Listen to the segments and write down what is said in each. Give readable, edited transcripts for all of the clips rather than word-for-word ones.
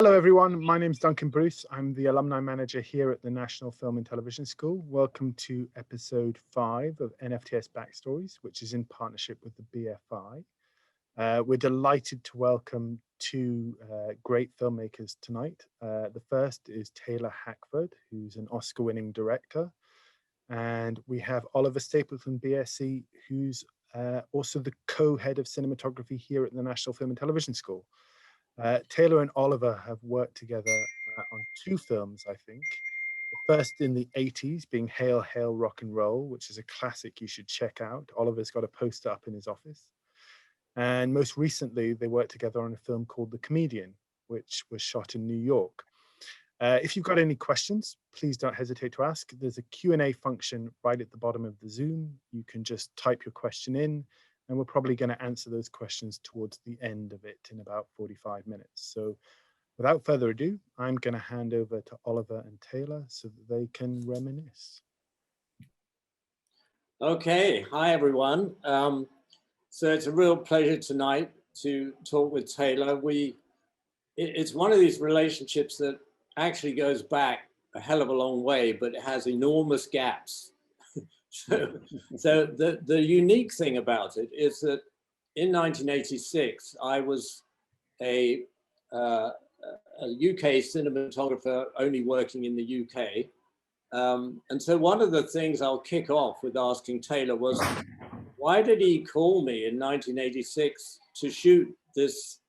Hello everyone, my name is Duncan Bruce. I'm the alumni manager here at the National Film and Television School. Welcome to episode 5 of NFTS Backstories, which is in partnership with the BFI. We're delighted to welcome two great filmmakers tonight. The first is Taylor Hackford, who's an Oscar-winning director. And we have Oliver Stapleton BSC, who's also the co-head of cinematography here at the National Film and Television School. Taylor and Oliver have worked together on 2 films, I think. The first in the 80s being Hail, Hail, Rock and Roll, which is a classic you should check out. Oliver's got a poster up in his office. And most recently, they worked together on a film called The Comedian, which was shot in New York. If you've got any questions, please don't hesitate to ask. There's a Q&A function right at the bottom of the Zoom. You can just type your question in, and we're probably going to answer those questions towards the end of it in about 45 minutes. So without further ado, I'm going to hand over to Oliver and Taylor so that they can reminisce. Okay, hi everyone. So it's a real pleasure tonight to talk with Taylor. It's one of these relationships that actually goes back a hell of a long way, but it has enormous gaps. So the unique thing about it is that in 1986, I was a UK cinematographer only working in the UK. And so one of the things I'll kick off with asking Taylor was, why did he call me in 1986 to shoot this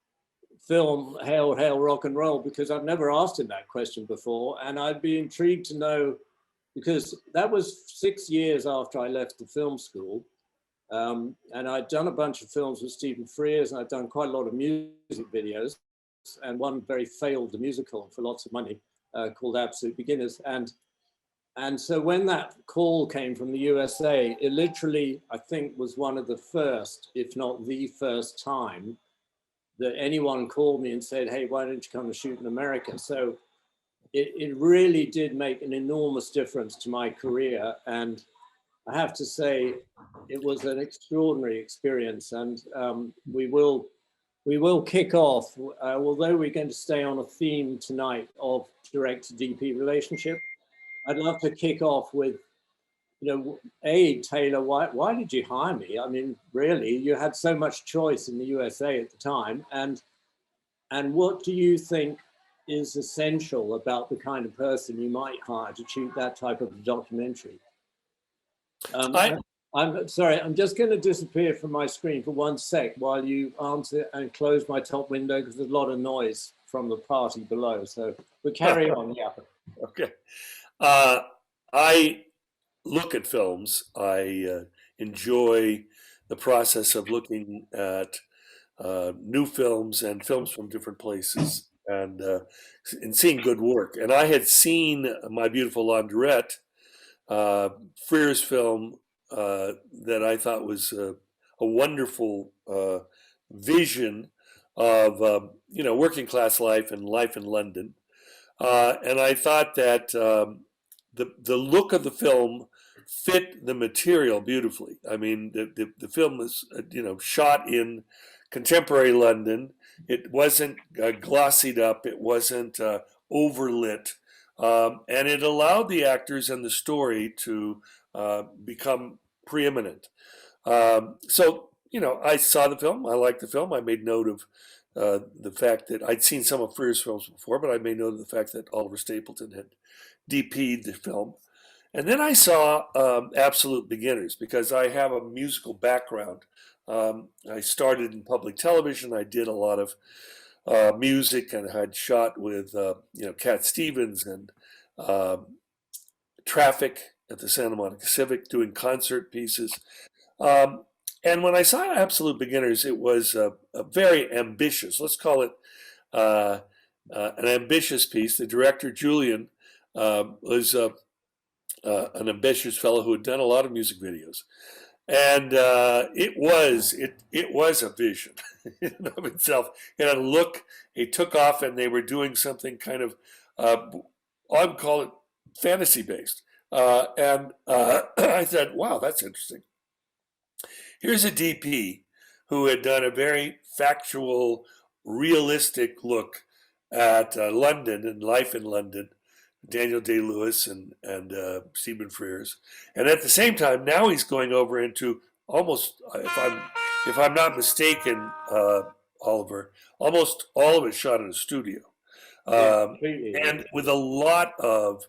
film, Hail, Hail, Rock and Roll? Because I've never asked him that question before. And I'd be intrigued to know, because that was 6 years after I left the film school. And I'd done a bunch of films with Stephen Frears, and I'd done quite a lot of music videos, and one very failed musical for lots of money called Absolute Beginners. And so when that call came from the USA, it literally, I think, was one of the first, if not the first time that anyone called me and said, hey, why don't you come and shoot in America? So it really did make an enormous difference to my career. And I have to say, it was an extraordinary experience. And we will kick off, although we're going to stay on a theme tonight of direct-to-DP relationship. I'd love to kick off with, Taylor, why did you hire me? I mean, really, you had so much choice in the USA at the time. And what do you think is essential about the kind of person you might hire to shoot that type of documentary? I'm sorry, I'm just going to disappear from my screen for 1 sec while you answer and close my top window, because there's a lot of noise from the party below. So we'll carry on, yeah. Okay. I look at films. I enjoy the process of looking at new films and films from different places, and seeing good work. And I had seen My Beautiful Laundrette, Frears' film, that I thought was a wonderful vision of working class life and life in London. And I thought that the look of the film fit the material beautifully. I mean, the film was shot in contemporary London. It wasn't glossied up. It wasn't overlit, and it allowed the actors and the story to become preeminent. So I saw the film. I liked the film. I made note of the fact that I'd seen some of Frears' films before, but I made note of the fact that Oliver Stapleton had DP'd the film. And then I saw Absolute Beginners, because I have a musical background. I started in public television. I did a lot of music, and had shot with Cat Stevens and Traffic at the Santa Monica Civic, doing concert pieces. And when I saw Absolute Beginners, it was a very ambitious, let's call it an ambitious piece. The director, Julian, was an ambitious fellow who had done a lot of music videos. And it was a vision in and of itself. It had a look. It took off, and they were doing something kind of, I would call it fantasy-based. And I said, wow, that's interesting. Here's a DP who had done a very factual, realistic look at London and Life in London, Daniel Day-Lewis and Stephen Frears, and at the same time now he's going over into almost, if I'm not mistaken, Oliver, almost all of it shot in a studio, and with a lot of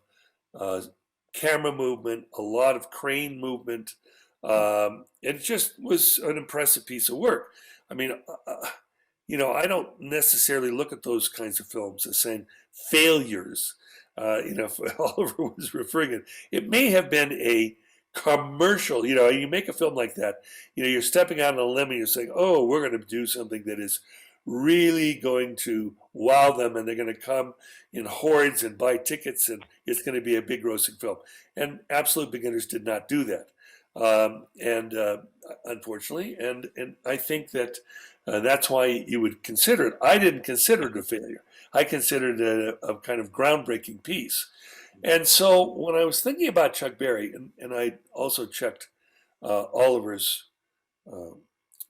camera movement, a lot of crane movement. It just was an impressive piece of work. I mean, I don't necessarily look at those kinds of films as saying failures. If Oliver was referring it may have been a commercial. You make a film like that, you're stepping out on a limb and you're saying, oh, we're going to do something that is really going to wow them, and they're going to come in hordes and buy tickets, and it's going to be a big grossing film. And Absolute Beginners did not do that. Unfortunately, and I think that that's why you would consider it. I didn't consider it a failure. I considered it a kind of groundbreaking piece. And so when I was thinking about Chuck Berry, and I also checked Oliver's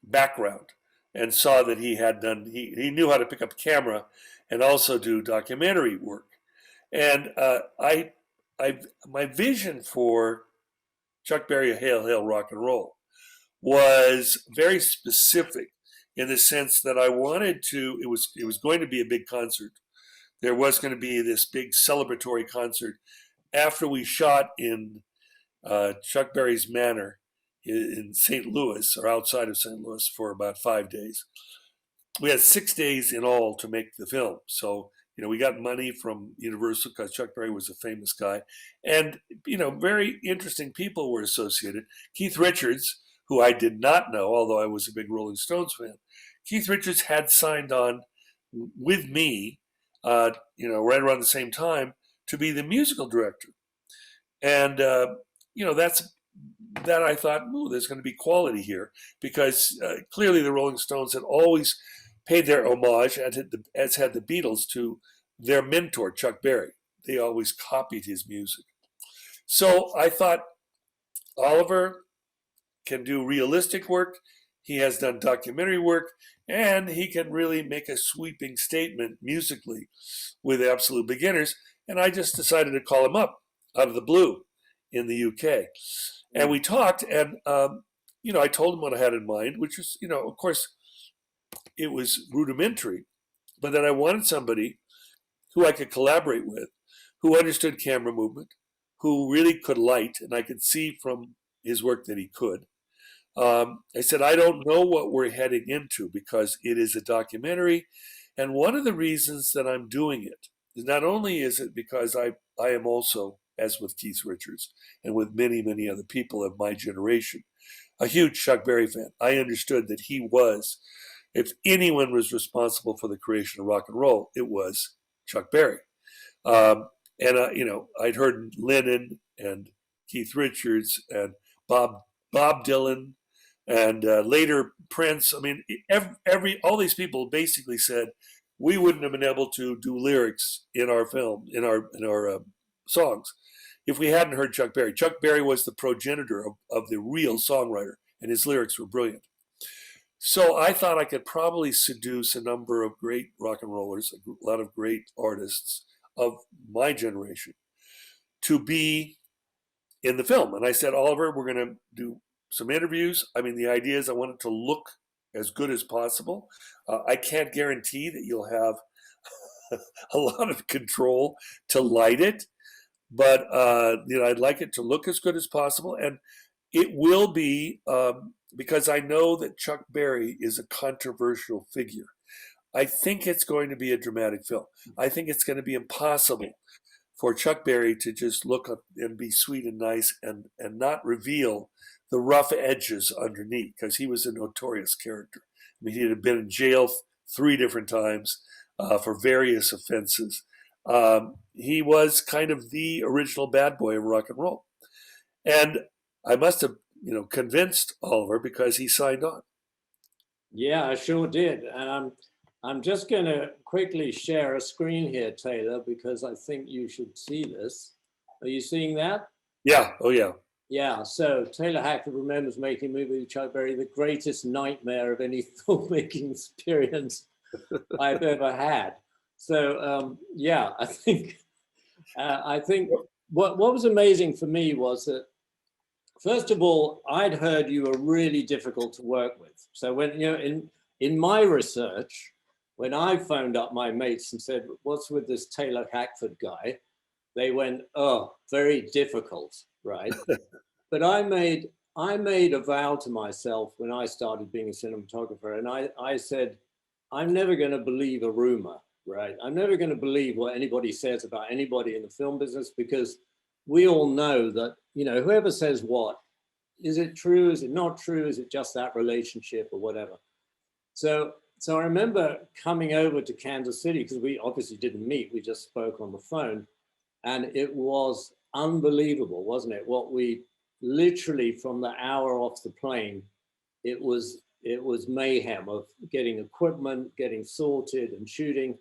background and saw that he had done, he knew how to pick up a camera and also do documentary work. And my vision for Chuck Berry, Hail, Hail, Rock and Roll was very specific in the sense that I wanted to, it was going to be a big concert. There was going to be this big celebratory concert after we shot in Chuck Berry's manor in St. Louis, or outside of St. Louis, for about 5 days. We had 6 days in all to make the film. So, we got money from Universal because Chuck Berry was a famous guy. And, very interesting people were associated. Keith Richards, who I did not know, although I was a big Rolling Stones fan. Keith Richards had signed on with me, right around the same time, to be the musical director. And, that I thought, there's going to be quality here, because clearly the Rolling Stones had always paid their homage, as had the Beatles, to their mentor, Chuck Berry. They always copied his music. So I thought, Oliver can do realistic work, he has done documentary work, and he can really make a sweeping statement musically with Absolute Beginners. And I just decided to call him up out of the blue in the UK. And we talked, and, I told him what I had in mind, which was, of course, it was rudimentary, but that I wanted somebody who I could collaborate with, who understood camera movement, who really could light, and I could see from his work that he could. I said, I don't know what we're heading into, because it is a documentary, and one of the reasons that I'm doing it is not only is it because I am also, as with Keith Richards and with many, many other people of my generation, a huge Chuck Berry fan. I understood that he was, if anyone was responsible for the creation of rock and roll, it was Chuck Berry. I'd heard Lennon and Keith Richards and Bob Dylan, and later Prince. I mean, all these people basically said we wouldn't have been able to do lyrics in our film, in our songs, if we hadn't heard Chuck Berry. Chuck Berry was the progenitor of the real songwriter, and his lyrics were brilliant. So I thought I could probably seduce a number of great rock and rollers, a lot of great artists of my generation, to be in the film. And I said, Oliver, we're going to do some interviews. I mean, the idea is I want it to look as good as possible. I can't guarantee that you'll have a lot of control to light it, but I'd like it to look as good as possible. And it will be, because I know that Chuck Berry is a controversial figure. I think it's going to be a dramatic film. I think it's going to be impossible for Chuck Berry to just look up and be sweet and nice and not reveal the rough edges underneath, because he was a notorious character. I mean, he had been in jail 3 different times for various offenses. He was kind of the original bad boy of rock and roll. And I must have, convinced Oliver, because he signed on. Yeah, I sure did. And I'm just going to quickly share a screen here, Taylor, because I think you should see this. Are you seeing that? Yeah. Oh, yeah. Yeah. So Taylor Hackford remembers making a movie with Chuck Berry, the greatest nightmare of any filmmaking experience I've ever had. yeah, I think what was amazing for me was that, first of all, I'd heard you were really difficult to work with. So when, you know, in my research, when I phoned up my mates and said, what's with this Taylor Hackford guy? They went, oh, very difficult, right? But I made a vow to myself when I started being a cinematographer, and I said, I'm never going to believe a rumor, right? I'm never going to believe what anybody says about anybody in the film business, because we all know that, you know, whoever says what, is it true? Is it not true? Is it just that relationship or whatever? So I remember coming over to Kansas City, because we obviously didn't meet, we just spoke on the phone, and it was unbelievable, wasn't it? What we literally, from the hour off the plane, it was mayhem of getting equipment, getting sorted and shooting.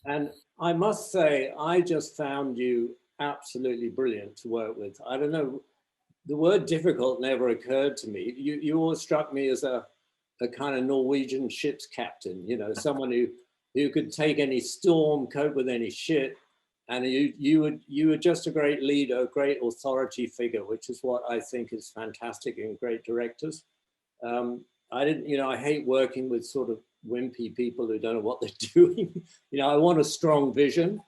And I must say, I just found you absolutely brilliant to work with. I don't know, the word difficult never occurred to me. You always struck me as a kind of Norwegian ship's captain, you know, someone who could take any storm, cope with any shit. And you were just a great leader, a great authority figure, which is what I think is fantastic in great directors. I hate working with sort of wimpy people who don't know what they're doing. You know, I want a strong vision.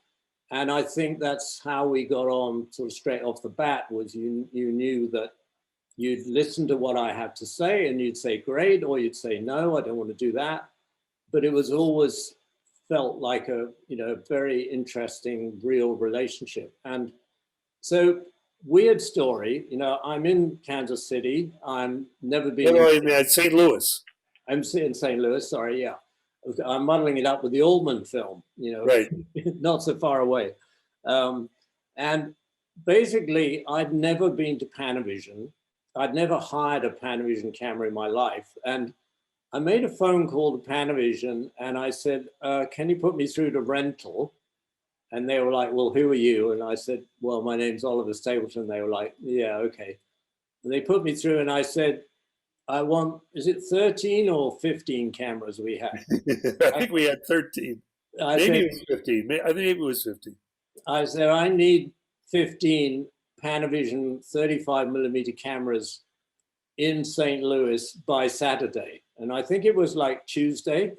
And I think that's how we got on sort of straight off the bat, was you knew that you'd listen to what I had to say and you'd say, great, or you'd say, no, I don't want to do that. But it was always felt like a, you know, very interesting, real relationship. And so, weird story, you know, I'm in Kansas City. I'm never been. No, I mean, at St. Louis. I'm in St. Louis, sorry, yeah. I'm muddling it up with the Oldman film, you know, Right. not so far away. And basically, I'd never been to Panavision. I'd never hired a Panavision camera in my life. And I made a phone call to Panavision and I said, can you put me through to rental? And they were like, well, who are you? And I said, well, my name's Oliver Stapleton. They were like, yeah, okay. And they put me through and I said, I want, is it 13 or 15 cameras we have? I think we had 13. Maybe it was 15. I think maybe it was 15. I said, I need 15 Panavision 35 millimeter cameras in St. Louis by Saturday. And I think it was like Tuesday.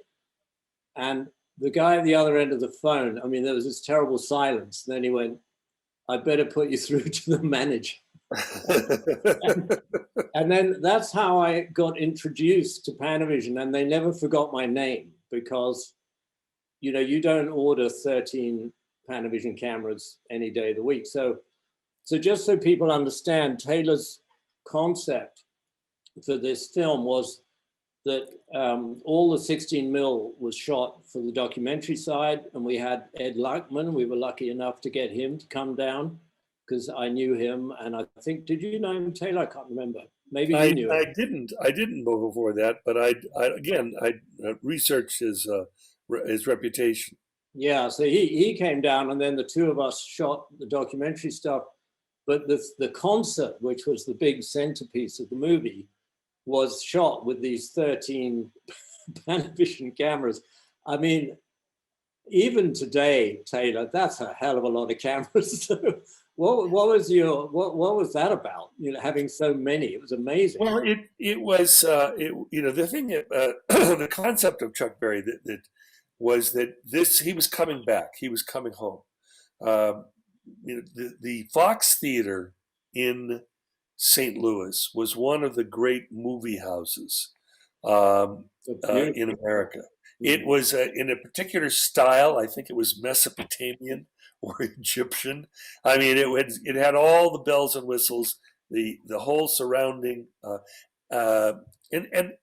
And the guy at the other end of the phone, I mean, there was this terrible silence. And then he went, I better put you through to the manager. and then that's how I got introduced to Panavision. And they never forgot my name, because, you know, you don't order 13 Panavision cameras any day of the week. So just so people understand, Taylor's concept for this film was that all the 16 mil was shot for the documentary side, and we had Ed Luckman. We were lucky enough to get him to come down because I knew him, and I think, did you know him, Taylor? I can't remember. Maybe you knew him. I didn't know before that, but I researched his reputation. Yeah, so he came down, and then the two of us shot the documentary stuff. But the concert, which was the big centerpiece of the movie, was shot with these 13 Panavision cameras. I mean, even today, Taylor, that's a hell of a lot of cameras. So what was that about? You know, having so many, it was amazing. Well, it was you know, the thing the concept of Chuck Berry that was that he was coming back, he was coming home. You know, the Fox Theater in St. Louis was one of the great movie houses in America. It was in a particular style. I think it was Mesopotamian or Egyptian. I mean, it had all the bells and whistles, the whole surrounding, and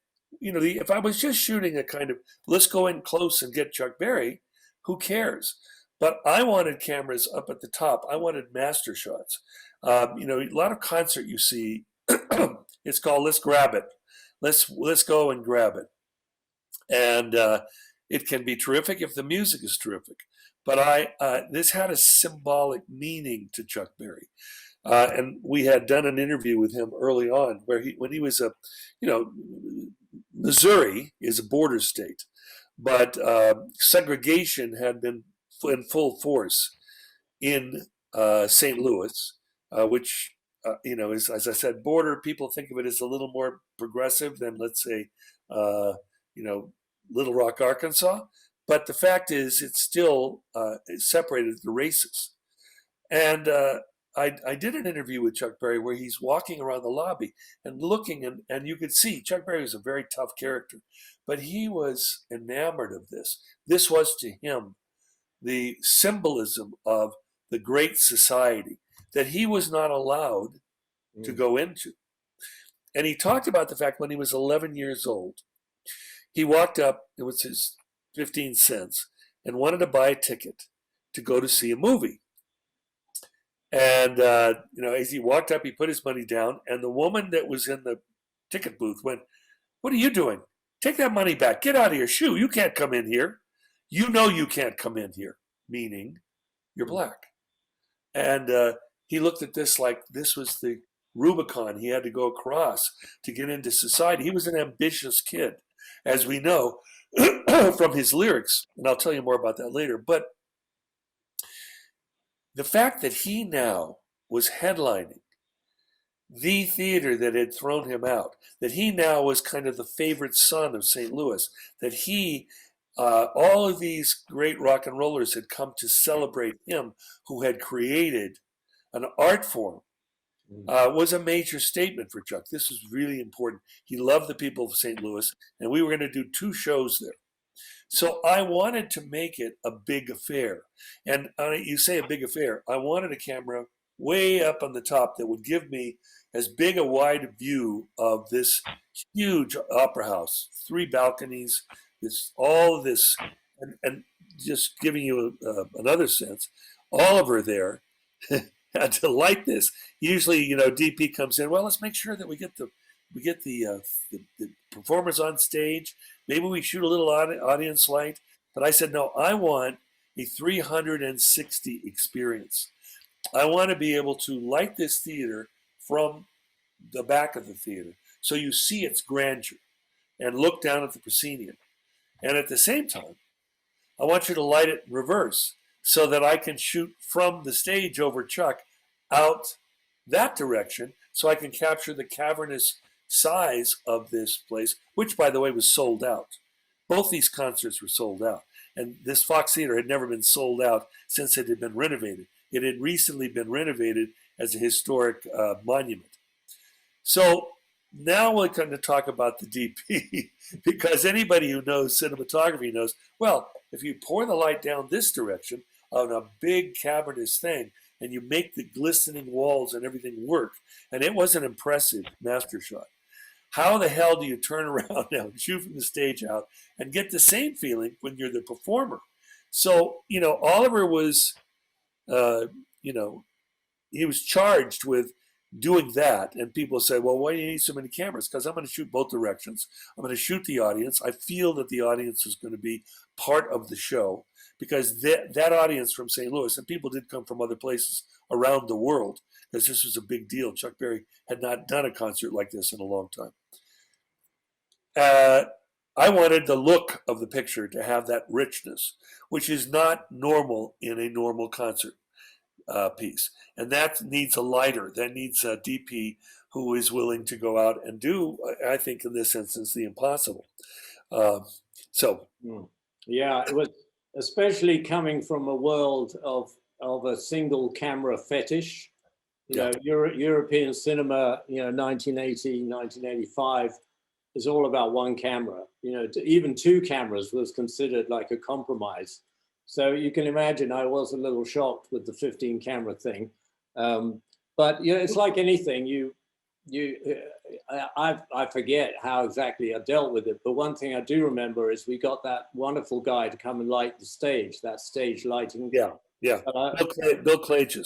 you know, if I was just shooting a kind of, let's go in close and get Chuck Berry, who cares? But I wanted cameras up at the top. I wanted master shots. You know, a lot of concert you see, it's called "Let's Grab It." Let's go and grab it, and it can be terrific if the music is terrific. But this had a symbolic meaning to Chuck Berry, and we had done an interview with him early on, where when he was you know, Missouri is a border state, but segregation had been in full force in St. Louis, which is, as I said, border. People think of it as a little more progressive than, let's say, Little Rock, Arkansas. But the fact is, it's still separated the races. And I did an interview with Chuck Berry where he's walking around the lobby and looking, and you could see Chuck Berry was a very tough character, but he was enamored of this. This was to him the symbolism of the great society that he was not allowed to go into. And he talked about the fact when he was 11 years old, he walked up, it was his 15 cents, and wanted to buy a ticket to go to see a movie. And, as he walked up, he put his money down, and the woman that was in the ticket booth went, "What are you doing? Take that money back. Get out of here. Shoo, you can't come in here. You know you can't come in here," meaning you're black. And he looked at this like this was the Rubicon he had to go across to get into society. He was an ambitious kid, as we know from his lyrics, and I'll tell you more about that later. But the fact that he now was headlining the theater that had thrown him out, that he now was kind of the favorite son of St. Louis, that he, all of these great rock and rollers had come to celebrate him who had created an art form, was a major statement for Chuck. This was really important. He loved the people of St. Louis, and we were going to do 2 shows there. So I wanted to make it a big affair. And you say a big affair, I wanted a camera way up on the top that would give me as big a wide view of this huge opera house, 3 balconies, all of this, and just giving you another sense, Oliver there had to light this. Usually, DP comes in, well, let's make sure that we get the performers on stage. Maybe we shoot a little audience light. But I said, no, I want a 360 experience. I want to be able to light this theater from the back of the theater so you see its grandeur and look down at the proscenium. And at the same time, I want you to light it in reverse so that I can shoot from the stage over Chuck out that direction so I can capture the cavernous size of this place, which, by the way, was sold out. Both these concerts were sold out. And this Fox Theater had never been sold out since it had been renovated. It had recently been renovated as a historic monument. So now we're going to talk about the DP because anybody who knows cinematography knows, well, if you pour the light down this direction on a big cavernous thing and you make the glistening walls and everything work, and it was an impressive master shot. How the hell do you turn around now and shoot from the stage out and get the same feeling when you're the performer? So, Oliver was, he was charged with doing that. And people say, well, why do you need so many cameras? Because I'm going to shoot both directions. I'm going to shoot the audience. I feel that the audience is going to be part of the show because that audience from St. Louis, and people did come from other places around the world because this was a big deal. Chuck Berry had not done a concert like this in a long time. I wanted the look of the picture to have that richness, which is not normal in a normal concert piece. And that needs a lighter, that needs a DP who is willing to go out and do, I think in this instance, the impossible. Yeah, it was especially coming from a world of a single camera fetish. European cinema, 1980, 1985 is all about one camera. Even 2 cameras was considered like a compromise. So you can imagine I was a little shocked with the 15 camera thing. But it's like anything. I forget how exactly I dealt with it. But one thing I do remember is we got that wonderful guy to come and light the stage, that stage lighting. Yeah. Bill Claiborne.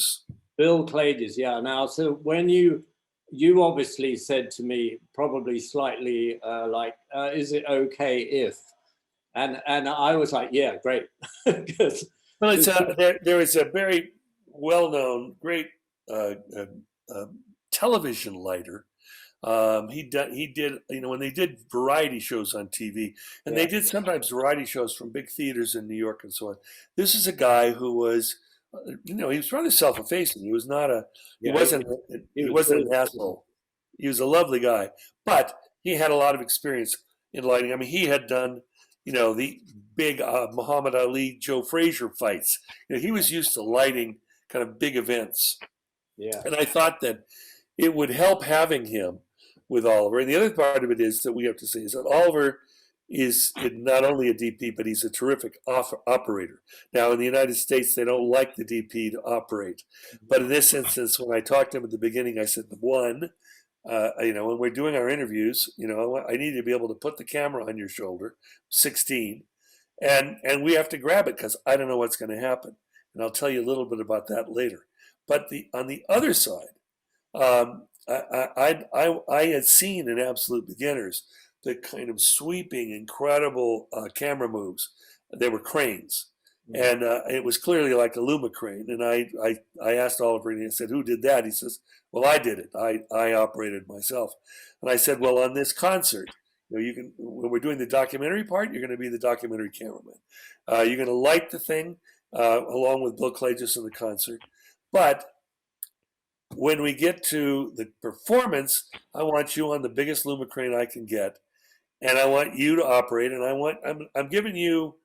Bill Claiborne, yeah. Now, so when you obviously said to me, probably slightly is it okay if? And I was like, yeah, great. Well, there is a very well-known, great television lighter He did, when they did variety shows on TV, and they did sometimes variety shows from big theaters in New York and so on. This is a guy who was, he was rather self-effacing. He was not a, he wasn't, he wasn't an asshole. He was a lovely guy, but he had a lot of experience in lighting. I mean, he had done, the big Muhammad Ali, Joe Frazier fights. He was used to lighting kind of big events. Yeah. And I thought that it would help having him with Oliver. And the other part of it is that we have to say is that Oliver is not only a DP, but he's a terrific operator. Now, in the United States, they don't like the DP to operate. But in this instance, when I talked to him at the beginning, I said, one, when we're doing our interviews, I need to be able to put the camera on your shoulder, 16, and we have to grab it because I don't know what's going to happen. And I'll tell you a little bit about that later. But on the other side, I had seen in Absolute Beginners the kind of sweeping, incredible camera moves. They were cranes. And it was clearly like a Luma crane. And I asked Oliver, and he said, "Who did that?" He says, "Well, I did it. I operated myself." And I said, "Well, on this concert, when we're doing the documentary part, you're going to be the documentary cameraman. You're going to light the thing along with Bill Claiborne in the concert. But when we get to the performance, I want you on the biggest Luma crane I can get, and I want you to operate. And I'm giving you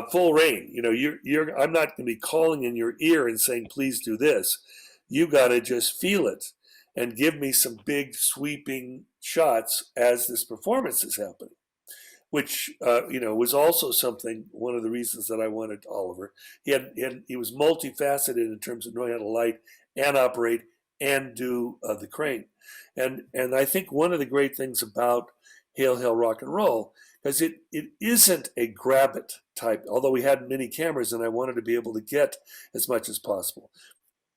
full reign. I'm not going to be calling in your ear and saying, please do this. You got to just feel it and give me some big sweeping shots as this performance is happening," which was also one of the reasons that I wanted Oliver. He was multifaceted in terms of knowing how to light and operate and do the crane. And I think one of the great things about Hail Hail Rock and Roll, because it isn't a grab it type, although we had many cameras and I wanted to be able to get as much as possible.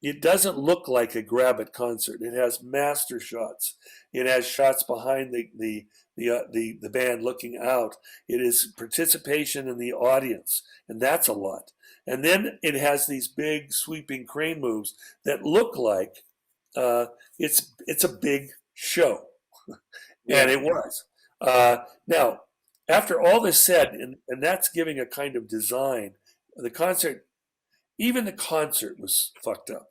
It doesn't look like a grab it concert. It has master shots. It has shots behind the band looking out. It is participation in the audience, and that's a lot. And then it has these big sweeping crane moves that look like it's a big show, and it was. Now, after all this said, and that's giving a kind of design, even the concert was fucked up.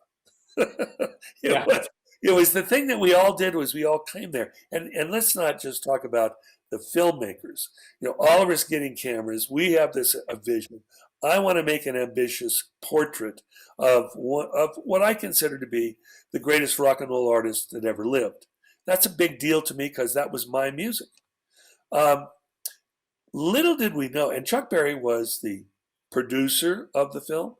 It was the thing that we all did was we all came there. And let's not just talk about the filmmakers. Oliver's getting cameras. We have a vision. I want to make an ambitious portrait of what I consider to be the greatest rock and roll artist that ever lived. That's a big deal to me because that was my music. Little did we know, and Chuck Berry was the producer of the film.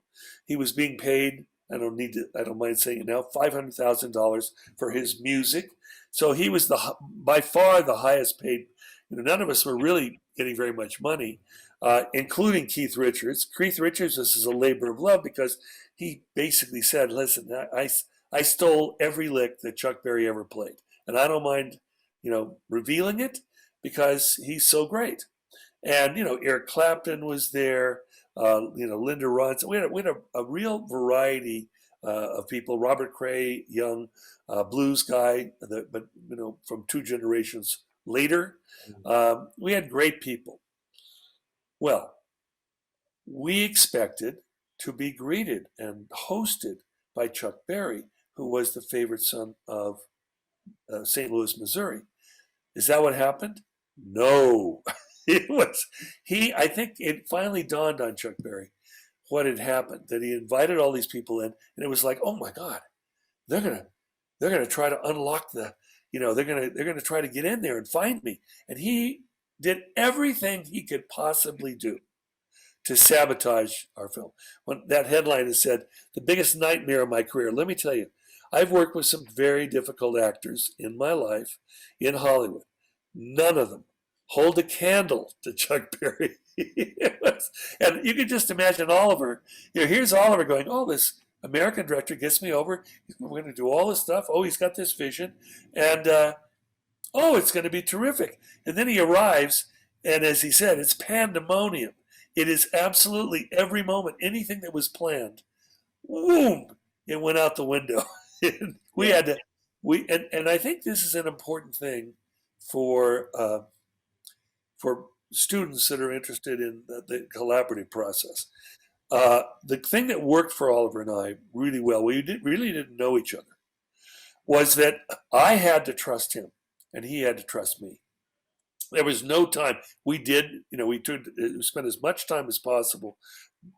He was being paid, I don't mind saying it now, $500,000 for his music. So he was by far the highest paid. None of us were really getting very much money, including Keith Richards. Keith Richards, this is a labor of love because he basically said, "Listen, I stole every lick that Chuck Berry ever played, and I don't mind, revealing it because he's so great." And Eric Clapton was there. Linda Ronstadt. We had a real variety of people. Robert Cray, young blues guy, but from 2 generations later. We had great people. Well, we expected to be greeted and hosted by Chuck Berry, who was the favorite son of St. Louis, Missouri. Is that what happened? No. I think it finally dawned on Chuck Berry what had happened, that he invited all these people in, and it was like, oh my God, they're gonna try to unlock they're gonna try to get in there and find me. And he did everything he could possibly do to sabotage our film. When that headline has said, "The biggest nightmare of my career," let me tell you, I've worked with some very difficult actors in my life in Hollywood. None of them hold a candle to Chuck Berry. And you can just imagine Oliver. Here's Oliver going, "Oh, this American director gets me over. We're going to do all this stuff. Oh, he's got this vision. And, it's going to be terrific." And then he arrives, and as he said, it's pandemonium. It is absolutely every moment, anything that was planned, boom, it went out the window. We had to and I think this is an important thing for students that are interested in the collaborative process. The thing that worked for Oliver and I really well, really didn't know each other, was that I had to trust him and he had to trust me. There was no time. We spent as much time as possible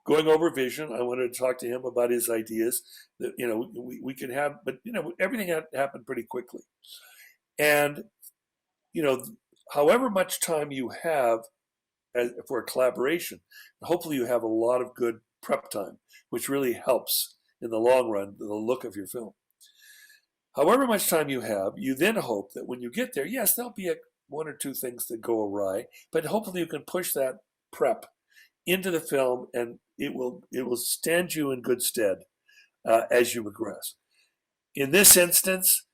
going over vision. I wanted to talk to him about his ideas that, we could have, but, everything had happened pretty quickly. And, however much time you have for a collaboration, hopefully you have a lot of good prep time, which really helps in the long run, the look of your film. However much time you have, you then hope that when you get there, yes, there'll be one or two things that go awry, but hopefully you can push that prep into the film, and it will stand you in good stead as you progress. In this instance,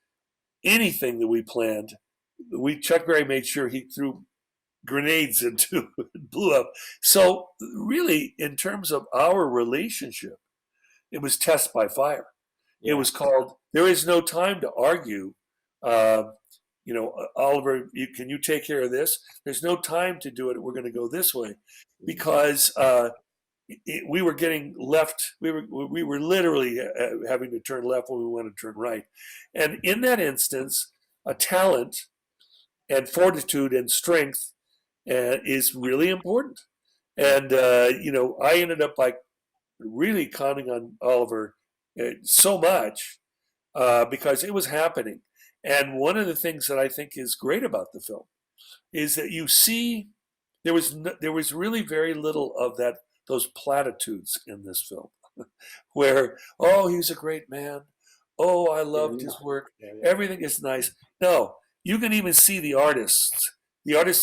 anything that we planned, Chuck Berry made sure he threw grenades into and blew up. So really, in terms of our relationship, it was test by fire. Yeah. It was called, there is no time to argue. Oliver, can you take care of this? There's no time to do it. We're going to go this way, because we were getting left. We were literally having to turn left when we wanted to turn right. And in that instance, a talent and fortitude and strength is really important. And, I ended up really counting on Oliver so much because it was happening. And one of the things that I think is great about the film is that you see there was really very little of those platitudes in this film, where, oh, he's a great man. Oh, I loved his work. Everything is nice. No, you can even see the artists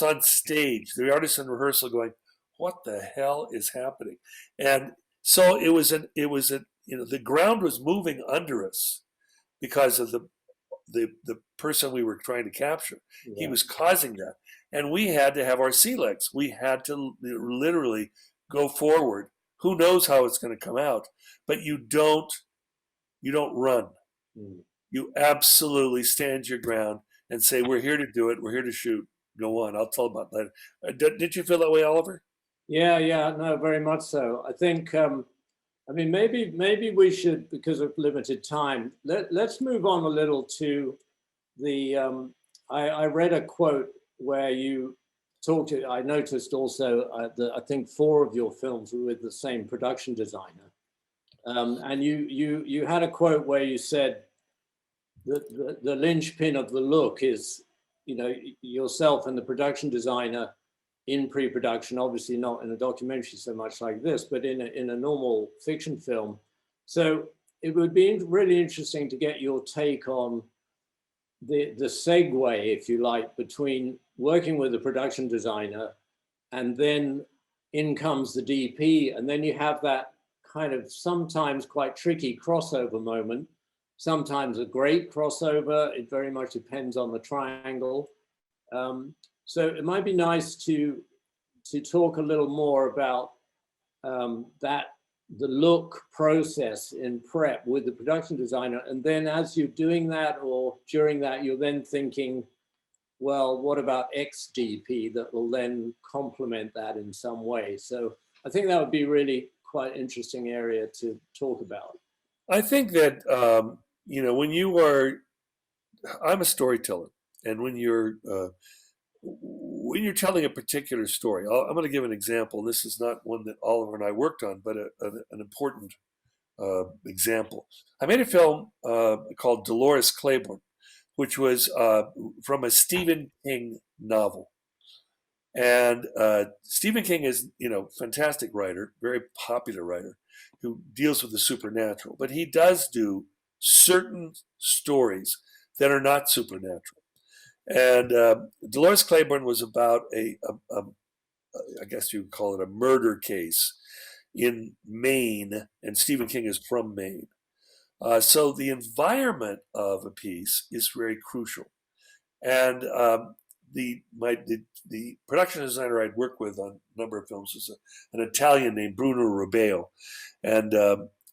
on stage, the artists in rehearsal going, what the hell is happening? And so the ground was moving under us because of the person we were trying to capture. Yeah. He was causing that. And we had to have our sea legs. We had to literally go forward. Who knows how it's going to come out? But you don't run. Mm. You absolutely stand your ground and say, we're here to do it. We're here to shoot. Go on. I'll tell about that later. Did you feel that way, Oliver? Yeah, no, very much so. I think, maybe we should, because of limited time, let's move on a little to the, I read a quote where you talked, I noticed also that I think 4 of your films were with the same production designer. And you had a quote where you said that the linchpin of the look is, yourself and the production designer in pre-production, obviously not in a documentary so much like this, but in a normal fiction film. So it would be really interesting to get your take on the segue, if you like, between working with a production designer and then in comes the DP, and then you have that kind of sometimes quite tricky crossover moment, sometimes a great crossover. It very much depends on the triangle. So it might be nice to talk a little more about the look process in prep with the production designer. And then as you're doing that or during that, you're then thinking, well, what about XDP that will then complement that in some way? So I think that would be really quite interesting area to talk about. I think that, when you are, I'm a storyteller, and when you're telling a particular story, I'm going to give an example. This is not one that Oliver and I worked on, but an important example. I made a film called Dolores Claiborne, which was from a Stephen King novel. And Stephen King is, fantastic writer, very popular writer, who deals with the supernatural. But he does do certain stories that are not supernatural. And Delores Claiborne was about I guess you would call it a murder case in Maine, and Stephen King is from Maine. So the environment of a piece is very crucial. And the production designer I'd worked with on a number of films was an Italian named Bruno Rubeo, and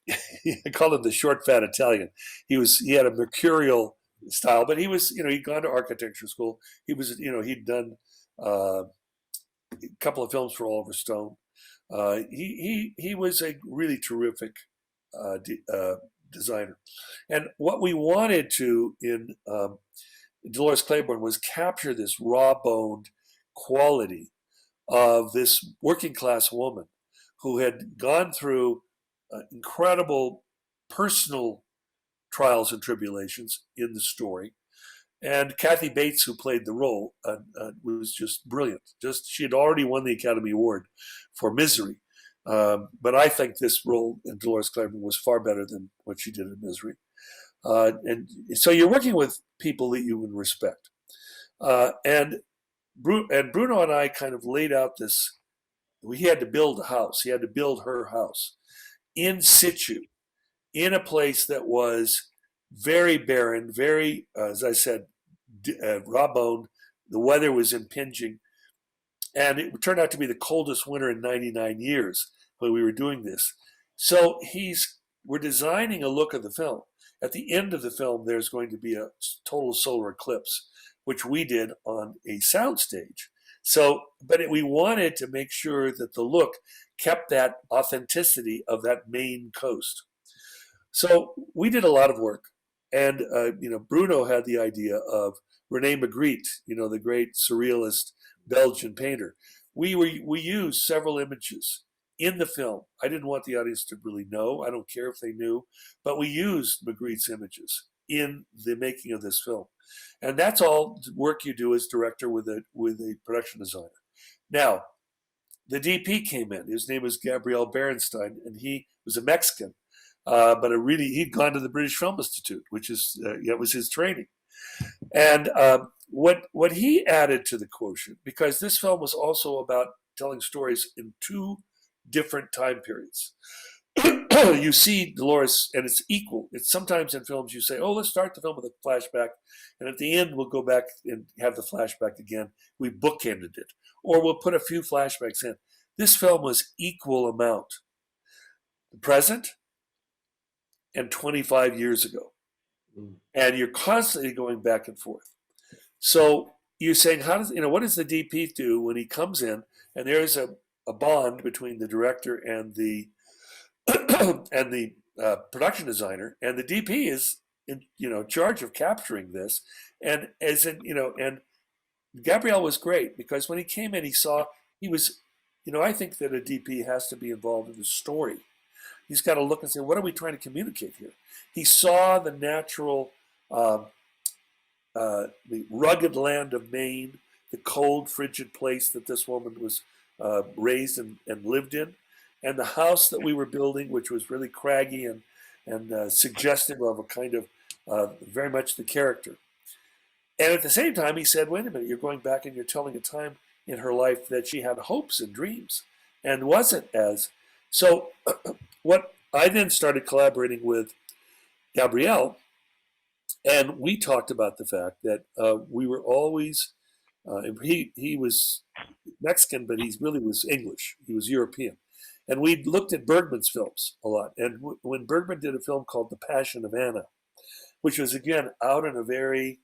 I called him the short, fat Italian. He had a mercurial style. But he was, he'd gone to architecture school. He was, he'd done a couple of films for Oliver Stone. He was a really terrific designer. And what we wanted to in Dolores Claiborne was capture this raw-boned quality of this working class woman who had gone through incredible personal trials and tribulations in the story. And Kathy Bates, who played the role, was just brilliant. She had already won the Academy Award for Misery. But I think this role in Dolores Claiborne was far better than what she did in Misery. And so you're working with people that you would respect. And Bruno and I kind of laid out this. He had to build a house. He had to build her house in situ, in a place that was very barren, very, as I said, raw-boned. The weather was impinging. And it turned out to be the coldest winter in 99 years when we were doing this. So we're designing a look of the film. At the end of the film, there's going to be a total solar eclipse, which we did on a soundstage. So, but we wanted to make sure that the look kept that authenticity of that Maine coast. So we did a lot of work. And, Bruno had the idea of René Magritte, the great surrealist Belgian painter. We used several images in the film. I didn't want the audience to really know. I don't care if they knew, but we used Magritte's images in the making of this film. And that's all work you do as director with a production designer. Now, the DP came in. His name was Gabriel Berenstein, and he was a Mexican, but he'd gone to the British Film Institute, which was his training. And what he added to the quotient, because this film was also about telling stories in two different time periods. You see Dolores, and it's equal. It's sometimes in films you say, oh, let's start the film with a flashback, and at the end we'll go back and have the flashback again. We bookended it. Or we'll put a few flashbacks in. This film was equal amount. The present and 25 years ago. And you're constantly going back and forth. So you're saying, what does the DP do when he comes in and there's a bond between the director and the and the production designer, and the DP is in charge of capturing this. And and Gabriel was great because when he came in, he was, I think that a DP has to be involved in the story. He's got to look and say, what are we trying to communicate here? He saw the natural, the rugged land of Maine, the cold, frigid place that this woman was raised and lived in, and the house that we were building, which was really craggy and suggestive of a kind of very much the character. And at the same time, he said, wait a minute, you're going back and you're telling a time in her life that she had hopes and dreams and wasn't as. So what I then started collaborating with Gabriel, and we talked about the fact that we were always, he was Mexican, but he really was English. He was European. And we looked at Bergman's films a lot. And when Bergman did a film called The Passion of Anna, which was, again, out on a very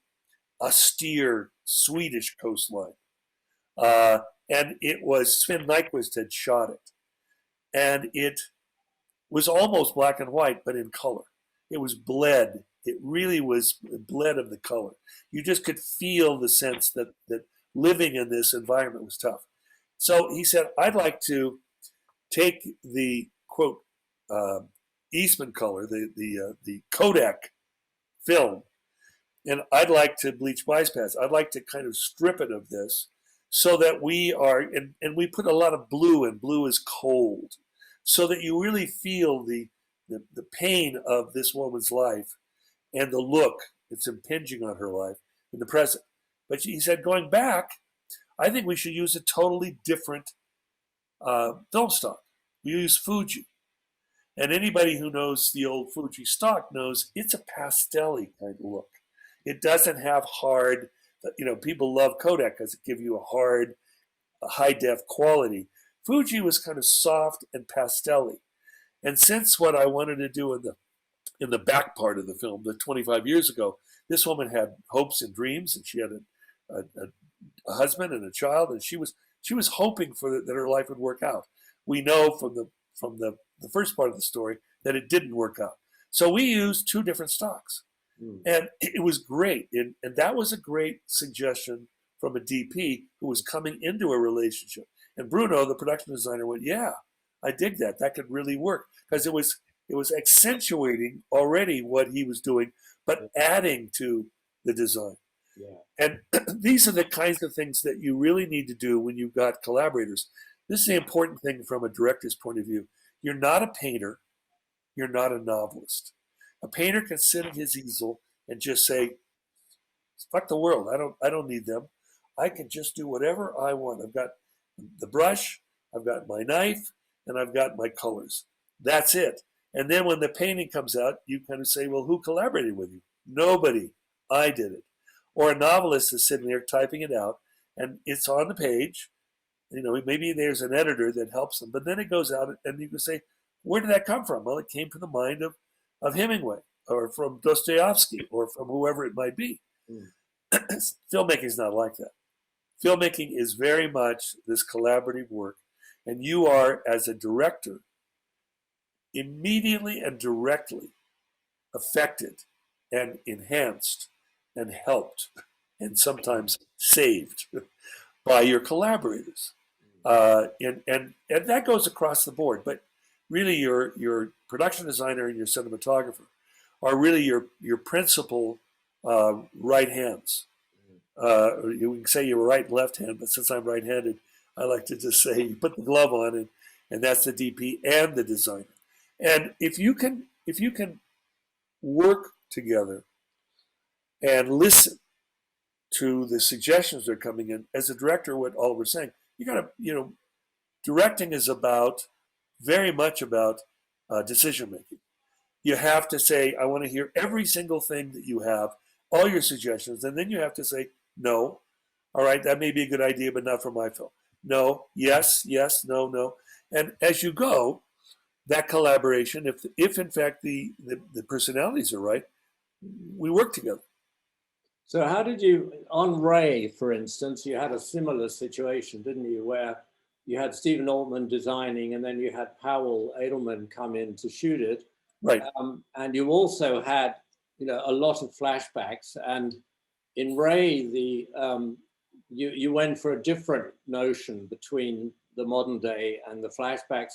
austere Swedish coastline. And it was, Sven Nykvist had shot it. And it was almost black and white, but in color. It was bled. It really was bled of the color. You just could feel the sense that living in this environment was tough. So he said, I'd like to take the, quote, Eastman color, the Kodak film, and I'd like to bleach bypass. I'd like to kind of strip it of this so that we are, and we put a lot of blue, and blue is cold, so that you really feel the pain of this woman's life and the look that's impinging on her life in the present. But he said, going back, I think we should use a totally different film stock. We use Fuji. And anybody who knows the old Fuji stock knows it's a pastel-y kind of look. It doesn't have hard, people love Kodak because it gives you a hard, high-def quality. Fuji was kind of soft and pastel-y. And since what I wanted to do in the back part of the film, the 25 years ago, This woman had hopes and dreams, and she had a husband and a child, and she was hoping that her life would work out. We know from the first part of the story that it didn't work out. So we used 2 different stocks, and it was great. And that was a great suggestion from a DP who was coming into a relationship. And Bruno, the production designer, went, "Yeah, I dig that. That could really work," because it was accentuating already what he was doing, but adding to the design. Yeah. And these are the kinds of things that you really need to do when you've got collaborators. This is the important thing from a director's point of view. You're not a painter. You're not a novelist. A painter can sit at his easel and just say, "Fuck the world. I don't need them. I can just do whatever I want. I've got the brush, I've got my knife, and I've got my colors. That's it." And then when the painting comes out, you kind of say, "Well, who collaborated with you?" "Nobody. I did it." Or a novelist is sitting there typing it out, and it's on the page. Maybe there's an editor that helps them, but then it goes out, and you can say, "Where did that come from?" "Well, it came from the mind of Hemingway, or from Dostoevsky, or from whoever it might be." Filmmaking is not like that. Filmmaking is very much this collaborative work, and you are, as a director, immediately and directly affected and enhanced and helped and sometimes saved by your collaborators. And that goes across the board. But really your production designer and your cinematographer are really your principal right hands. You can say your right and left hand, but since I'm right-handed, I like to just say you put the glove on, and that's the DP and the designer. And if you can work together and listen to the suggestions that are coming in, as a director, what Oliver's saying, you gotta, directing is very much about decision making. You have to say, "I want to hear every single thing that you have, all your suggestions," and then you have to say, "No, all right, that may be a good idea, but not for my film. No, yes, yes, no, no." And as you go, that collaboration, if in fact the personalities are right, we work together. So how did you, on Ray, for instance, you had a similar situation, didn't you, where you had Stephen Altman designing, and then you had Powell Edelman come in to shoot it. Right. And you also had, a lot of flashbacks. And in Ray, you went for a different notion between the modern day and the flashback.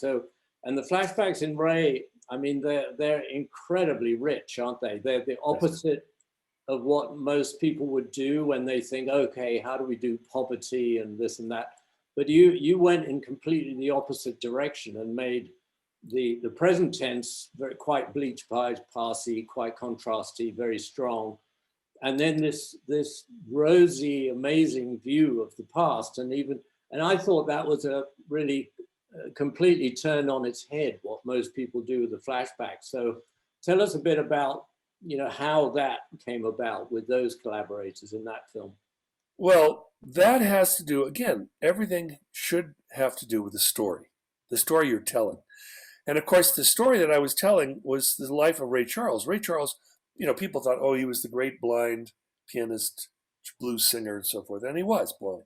And the flashbacks in Ray, I mean, they're incredibly rich, aren't they? They're the opposite of what most people would do when they think, okay, how do we do poverty and this and that? But you went in completely the opposite direction and made the present tense quite bleach passy, quite contrasty, very strong. And then this rosy, amazing view of the past. And I thought that was a really completely turned on its head what most people do with the flashback. So tell us a bit about how that came about with those collaborators in that film. Well, that has to do, again, everything should have to do with the story you're telling. And of course, the story that I was telling was the life of Ray Charles. Ray Charles, people thought, oh, he was the great blind pianist, blues singer, and so forth. And he was blind.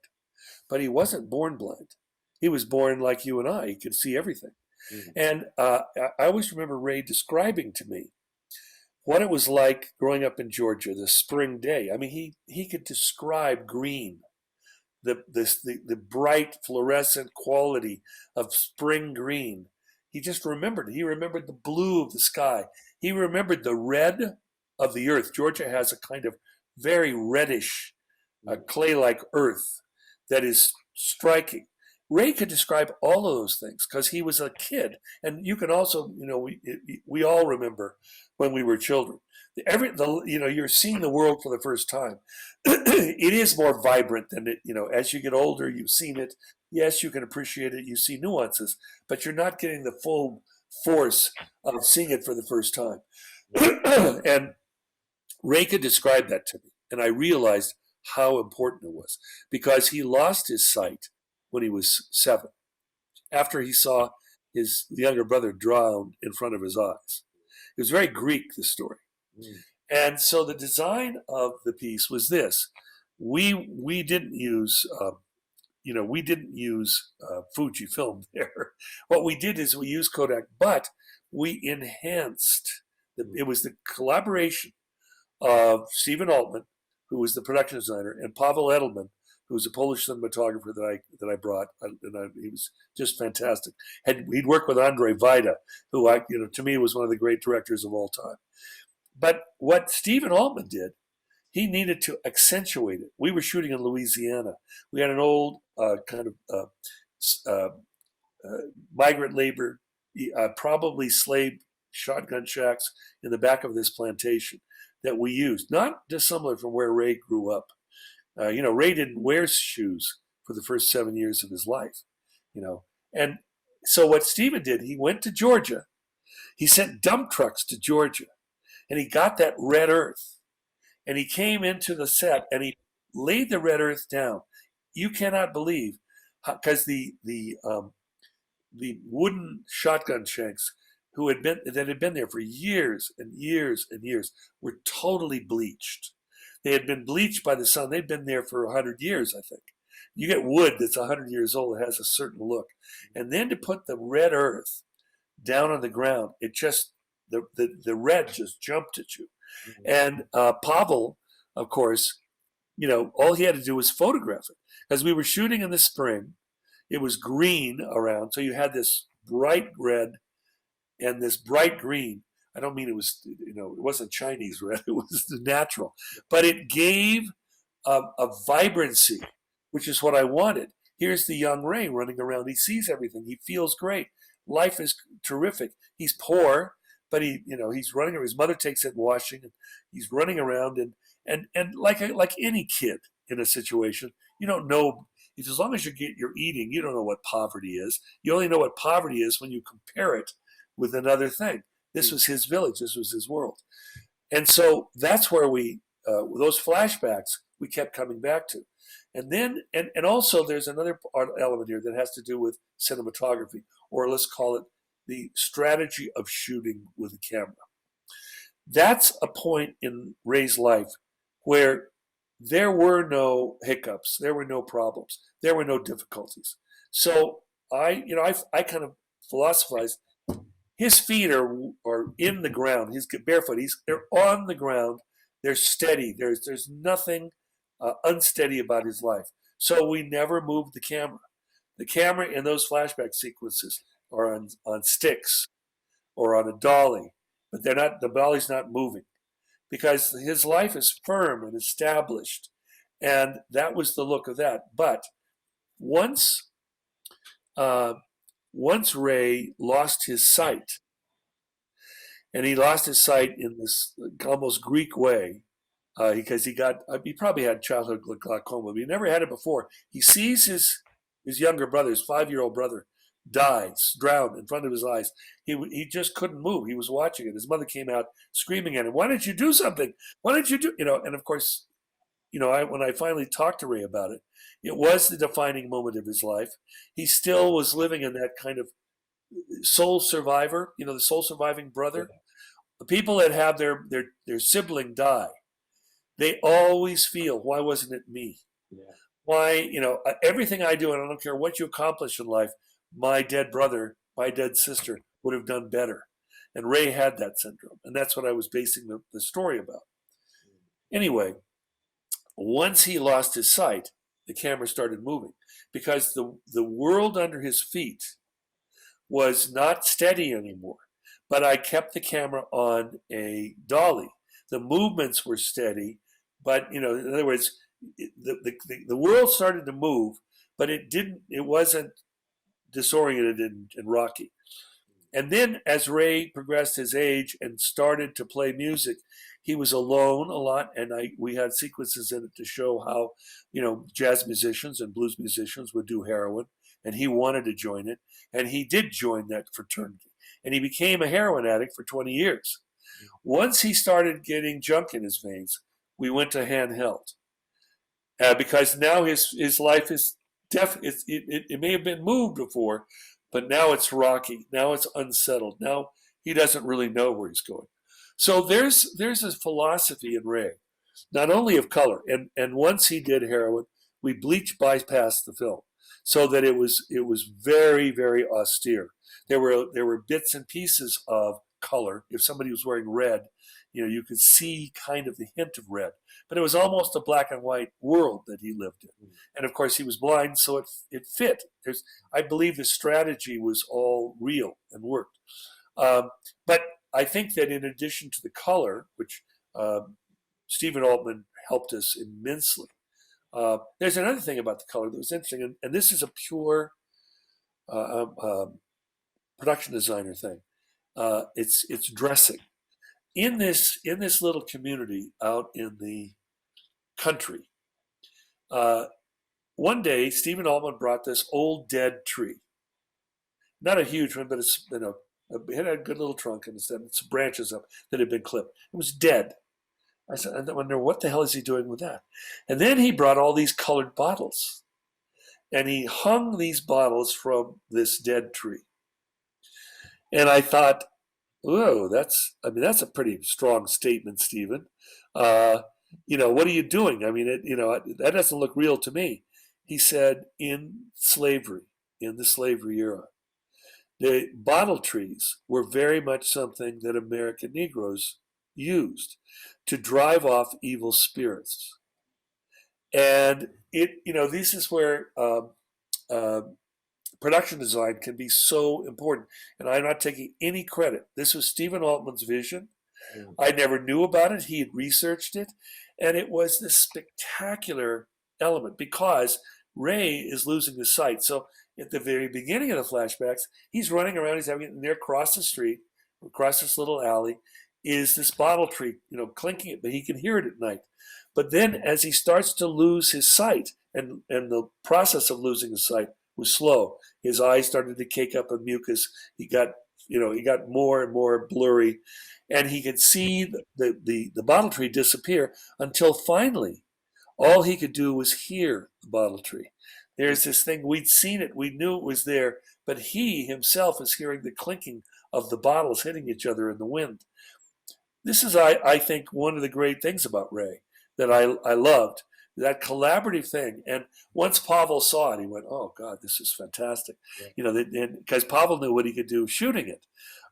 But he wasn't born blind. He was born like you and I. He could see everything. Mm-hmm. And I always remember Ray describing to me what it was like growing up in Georgia, the spring day. I mean, he could describe green, the bright fluorescent quality of spring green. He just remembered. He remembered the blue of the sky. He remembered the red of the earth. Georgia has a kind of very reddish, clay-like earth that is striking. Ray could describe all of those things because he was a kid. And you can also, we all remember when we were children. You're seeing the world for the first time. It is more vibrant than it, as you get older, you've seen it. Yes, you can appreciate it. You see nuances, but you're not getting the full force of seeing it for the first time. And Ray could describe that to me. And I realized how important it was because he lost his sight when he was 7, after he saw his younger brother drown in front of his eyes. It was very Greek, this story. And so the design of the piece was this: we didn't use we didn't use Fujifilm there. What we did is we used Kodak, but we enhanced. It was the collaboration of Stephen Altman, who was the production designer, and Pavel Edelman, who was a Polish cinematographer that I brought, he was just fantastic. He'd worked with Andrzej Wajda, who to me was one of the great directors of all time. But what Stephen Altman did, he needed to accentuate it. We were shooting in Louisiana. We had an old migrant labor, probably slave shotgun shacks in the back of this plantation that we used, not dissimilar from where Ray grew up. Ray didn't wear shoes for the first 7 years of his life, And so what Stephen did, he went to Georgia. He sent dump trucks to Georgia, and he got that red earth. And he came into the set and he laid the red earth down. You cannot believe, because the wooden shotgun shanks that had been there for years and years and years were totally bleached. They had been bleached by the sun. They'd been there for 100 years, I think. You get wood that's 100 years old, it has a certain look. And then to put the red earth down on the ground, it just, the red just jumped at you. And Pavel, of course, all he had to do was photograph it. As we were shooting in the spring, it was green around. So you had this bright red and this bright green. I don't mean it was, it wasn't Chinese red. It was natural. But it gave a vibrancy, which is what I wanted. Here's the young Ray running around. He sees everything. He feels great. Life is terrific. He's poor, but he's running around. His mother takes it washing, and he's running around, and like any kid in a situation, you don't know. As long as you're eating, you don't know what poverty is. You only know what poverty is when you compare it with another thing. This was his village. This was his world. And so that's where those flashbacks we kept coming back to. And then, and also there's another element here that has to do with cinematography, or let's call it the strategy of shooting with a camera. That's a point in Ray's life where there were no hiccups, there were no problems, there were no difficulties. So I kind of philosophized, his feet are in the ground, he's barefoot, they're on the ground, they're steady, there's nothing unsteady about his life. So we never moved the camera. The camera in those flashback sequences are on sticks or on a dolly, but the dolly's not moving because his life is firm and established. And that was the look of that. But once Ray lost his sight, and he lost his sight in this almost Greek way, because he probably had childhood glaucoma, but he never had it before. He sees his younger brother, his 5-year-old brother, drowned in front of his eyes. He just couldn't move. He was watching it. His mother came out screaming at him, "Why didn't you do something? Why didn't you do?" And of course, when I finally talked to Ray about it, it was the defining moment of his life. He still was living in that kind of sole survivor, the sole surviving brother. The people that have their sibling die, they always feel, why wasn't it me? Yeah. Why, everything I do, and I don't care what you accomplish in life, my dead brother, my dead sister would have done better. And Ray had that syndrome. And that's what I was basing the story about. Anyway, once he lost his sight, the camera started moving because the world under his feet was not steady anymore. But I kept the camera on a dolly. The movements were steady, but in other words, the world started to move, but it wasn't disoriented and rocky. And then as Ray progressed his age and started to play music, he was alone a lot, and we had sequences in it to show how, jazz musicians and blues musicians would do heroin, and he wanted to join it, and he did join that fraternity, and he became a heroin addict for 20 years. Once he started getting junk in his veins, we went to handheld, because now his life is it may have been moved before, but now it's rocky. Now it's unsettled. Now he doesn't really know where he's going. So there's a philosophy in Ray, not only of color, and once he did heroin, we bleach bypassed the film so that it was very, very austere. There were bits and pieces of color. If somebody was wearing red, you could see kind of the hint of red, but it was almost a black and white world that he lived in. And of course, he was blind, so it fit. I believe the strategy was all real and worked. But I think that in addition to the color, which Stephen Altman helped us immensely, there's another thing about the color that was interesting, and this is a pure production designer thing. It's dressing. In this little community out in the country, one day Stephen Altman brought this old dead tree. Not a huge one, but it had a good little trunk and some branches up that had been clipped. It was dead. I wonder what the hell is he doing with that? And then he brought all these colored bottles, and he hung these bottles from this dead tree. And I thought, whoa, that's a pretty strong statement, Stephen. What are you doing? I mean, that doesn't look real to me. He said, in the slavery era, the bottle trees were very much something that American Negroes used to drive off evil spirits. And this is where production design can be so important. And I'm not taking any credit. This was Stephen Altman's vision. I never knew about it. He had researched it. And it was this spectacular element because Ray is losing his sight. So at the very beginning of the flashbacks, he's running around, and there across the street, across this little alley, is this bottle tree, clinking it, but he can hear it at night. But then as he starts to lose his sight, and the process of losing his sight was slow. His eyes started to cake up in mucus. He got more and more blurry, and he could see the bottle tree disappear until finally all he could do was hear the bottle tree. There's this thing, we'd seen it, we knew it was there, but he himself is hearing the clinking of the bottles hitting each other in the wind. This is, I think, one of the great things about Ray that I loved, that collaborative thing. And once Pavel saw it, he went, "Oh God, this is fantastic!" Yeah. Because Pavel knew what he could do shooting it.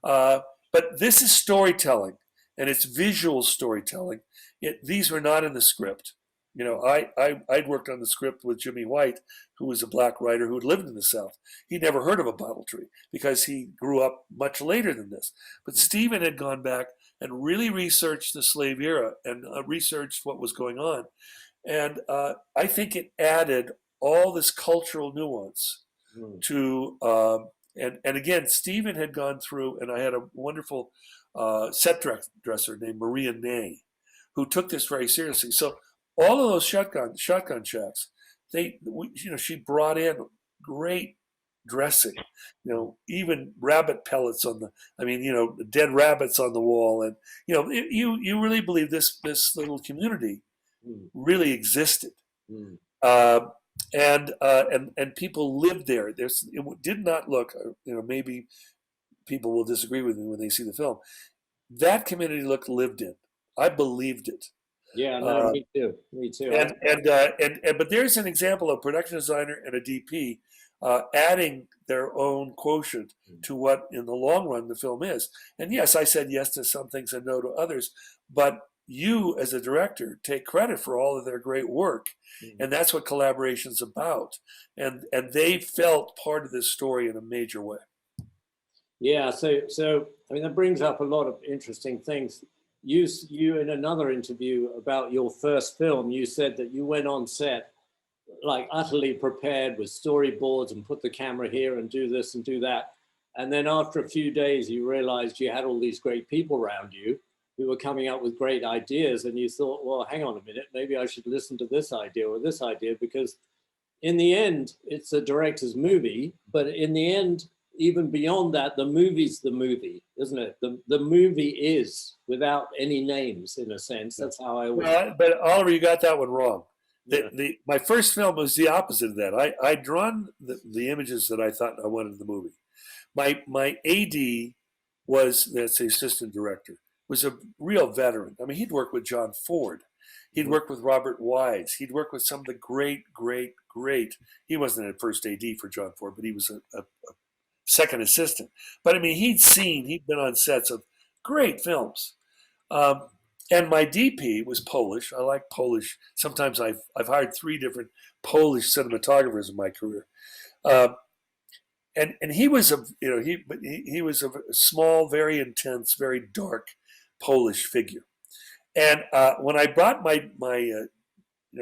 But this is storytelling, and it's visual storytelling. These were not in the script. I'd worked on the script with Jimmy White, who was a black writer who had lived in the South. He'd never heard of a bottle tree because he grew up much later than this. But Stephen had gone back and really researched the slave era and researched what was going on. And I think it added all this cultural nuance to, and again, Stephen had gone through, and I had a wonderful set dresser named Maria Ney, who took this very seriously. So all of those shotgun shacks, she brought in great dressing, even rabbit pellets dead rabbits on the wall, and you really believe this little community really existed, and people lived there. It did not look, maybe people will disagree with me when they see the film. That community looked lived in. I believed it. Yeah, no, me too. But there's an example of a production designer and a DP adding their own quotient to what, in the long run, the film is. And yes, I said yes to some things and no to others, but you, as a director, take credit for all of their great work, and that's what collaboration's about. And they felt part of this story in a major way. Yeah, so that brings up a lot of interesting things. You in another interview about your first film, you said that you went on set like utterly prepared with storyboards and put the camera here and do this and do that. And then after a few days, you realized you had all these great people around you who were coming up with great ideas. And you thought, well, hang on a minute, maybe I should listen to this idea or this idea, because in the end, it's a director's movie. But in the end, even beyond that, the movie's the movie, isn't it? The movie is, without any names, in a sense. That's how I always... Well, but Oliver, you got that one wrong. My first film was the opposite of that. I'd drawn the images that I thought I wanted in the movie. My AD was, that's the assistant director. was a real veteran. I mean, he'd worked with John Ford. He'd worked with Robert Wise. He'd worked with some of the great. He wasn't a first AD for John Ford, but he was a second assistant. But I mean, he'd been on sets of great films. And my DP was Polish. I like Polish. Sometimes I've hired 3 different Polish cinematographers in my career. And he was he was a small, very intense, very dark Polish figure. And when I brought my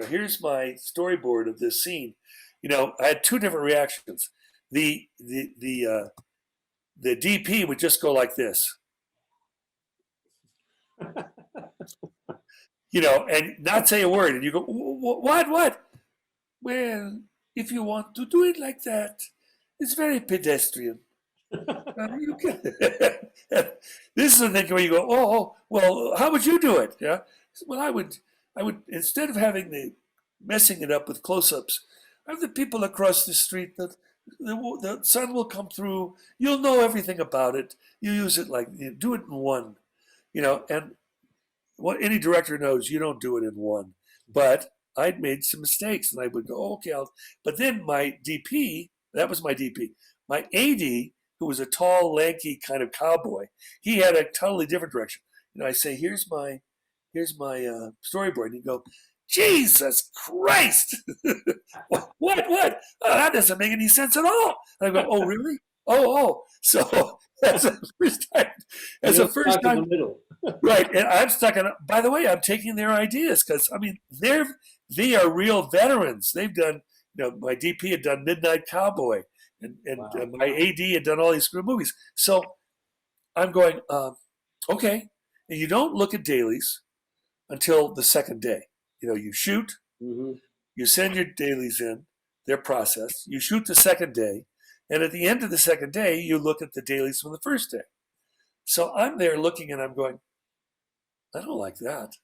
here's my storyboard of this scene, I had 2 different reactions. The DP would just go like this, and not say a word. And you go, what? Well, if you want to do it like that, it's very pedestrian. You can. This is the thing where you go, oh, well, how would you do it? Yeah. Well, I would instead of messing it up with close-ups, have the people across the street that the sun will come through. You'll know everything about it. You use it do it in one, and what any director knows, you don't do it in one. But I'd made some mistakes, and I would go, okay, but then my DP, that was my DP. My AD, who was a tall, lanky kind of cowboy, he had a totally different direction. I say, here's my storyboard, and he'd go, Jesus Christ! What? Oh, that doesn't make any sense at all. And I go, oh, really? Oh. So that's the first time. That's the first time. In the middle. Right, and I'm stuck on. By the way, I'm taking their ideas because I mean they are real veterans. They've done. My DP had done Midnight Cowboy, and wow. My AD had done all these screw movies. So I'm going, okay. And you don't look at dailies until the second day. You shoot, you send your dailies in, they're processed. You shoot the second day, and at the end of the second day, you look at the dailies from the first day. So I'm there looking, and I'm going, I don't like that.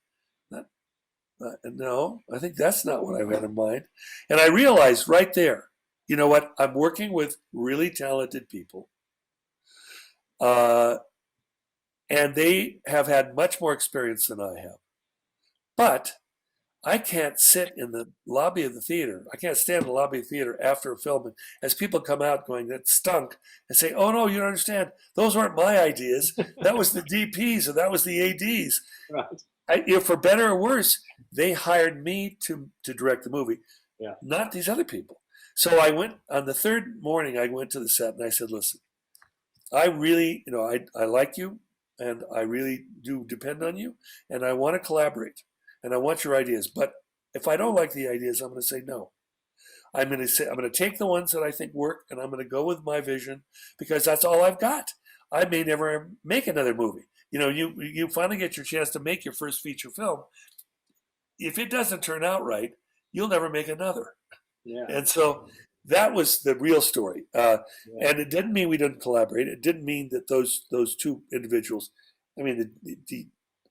No, I think that's not what I had in mind. And I realized right there, you know what? I'm working with really talented people. And they have had much more experience than I have. But I can't sit in the lobby of the theater. I can't stand in the lobby of the theater after a film as people come out going, that stunk, and say, oh, no, you don't understand. Those weren't my ideas. That was the DPs, and that was the ADs. Right. For better or worse, they hired me to direct the movie, not these other people. So I went, on the third morning, I went to the set, and I said, listen, I really, I like you, and I really do depend on you, and I want to collaborate. And I want your ideas, but if I don't like the ideas, I'm going to say no. I'm going to take the ones that I think work, and I'm going to go with my vision because that's all I've got. I may never make another movie. You finally get your chance to make your first feature film. If it doesn't turn out right, you'll never make another. Yeah. And so that was the real story. And it didn't mean we didn't collaborate. It didn't mean that those 2 individuals. I mean,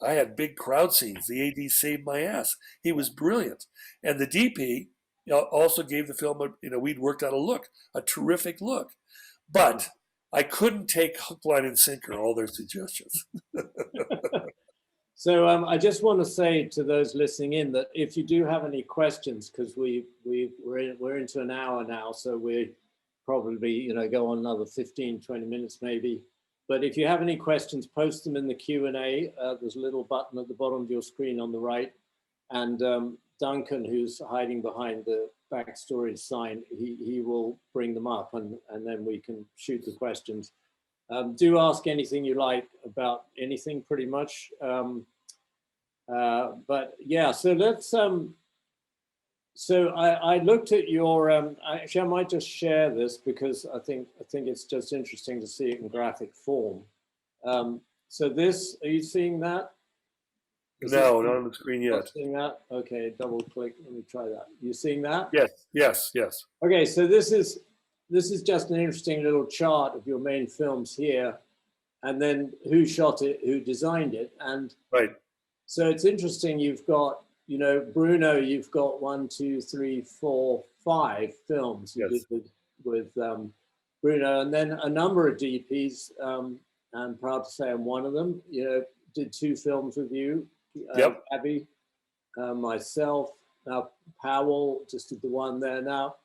I had big crowd scenes. The AD saved my ass. He was brilliant. And the DP also gave the film, we'd worked out a terrific look. But I couldn't take hook, line, and sinker all their suggestions. So I just want to say to those listening in that if you do have any questions, because we're into an hour now, so we probably go on another 15, 20 minutes maybe. But if you have any questions, post them in the Q&A. There's a little button at the bottom of your screen on the right. And Duncan, who's hiding behind the Backstories sign, he will bring them up and then we can shoot the questions. Do ask anything you like about anything pretty much. But yeah, so let's... So I looked at your, actually I might just share this because I think it's just interesting to see it in graphic form. So this, are you seeing that? No, not on the screen yet. Not seeing that? Okay, double click, let me try that. You seeing that? Yes. Okay, so this is just an interesting little chart of your main films here, and then who shot it, who designed it. And right. So it's interesting, you've got, Bruno, you've got 1, 2, 3, 4, 5 films you did with Bruno, and then a number of DPs. I'm proud to say I'm one of them. did 2 films with you. Yep. Gabby, myself, now Powell just did the one there now.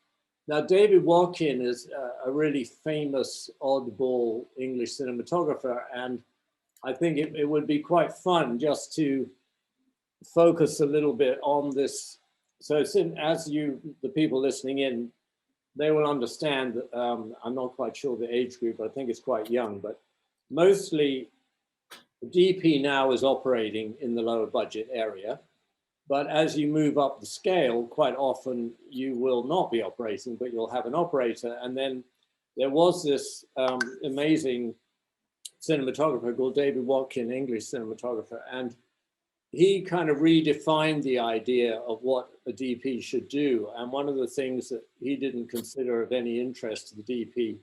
Now, David Watkin is a really famous oddball English cinematographer, and I think it would be quite fun just to focus a little bit on this. So as the people listening in, they will understand that I'm not quite sure the age group, I think it's quite young, but mostly the DP now is operating in the lower budget area. But as you move up the scale, quite often you will not be operating, but you'll have an operator. And then there was this amazing cinematographer called David Watkin, English cinematographer, and he kind of redefined the idea of what a DP should do. And one of the things that he didn't consider of any interest to the DP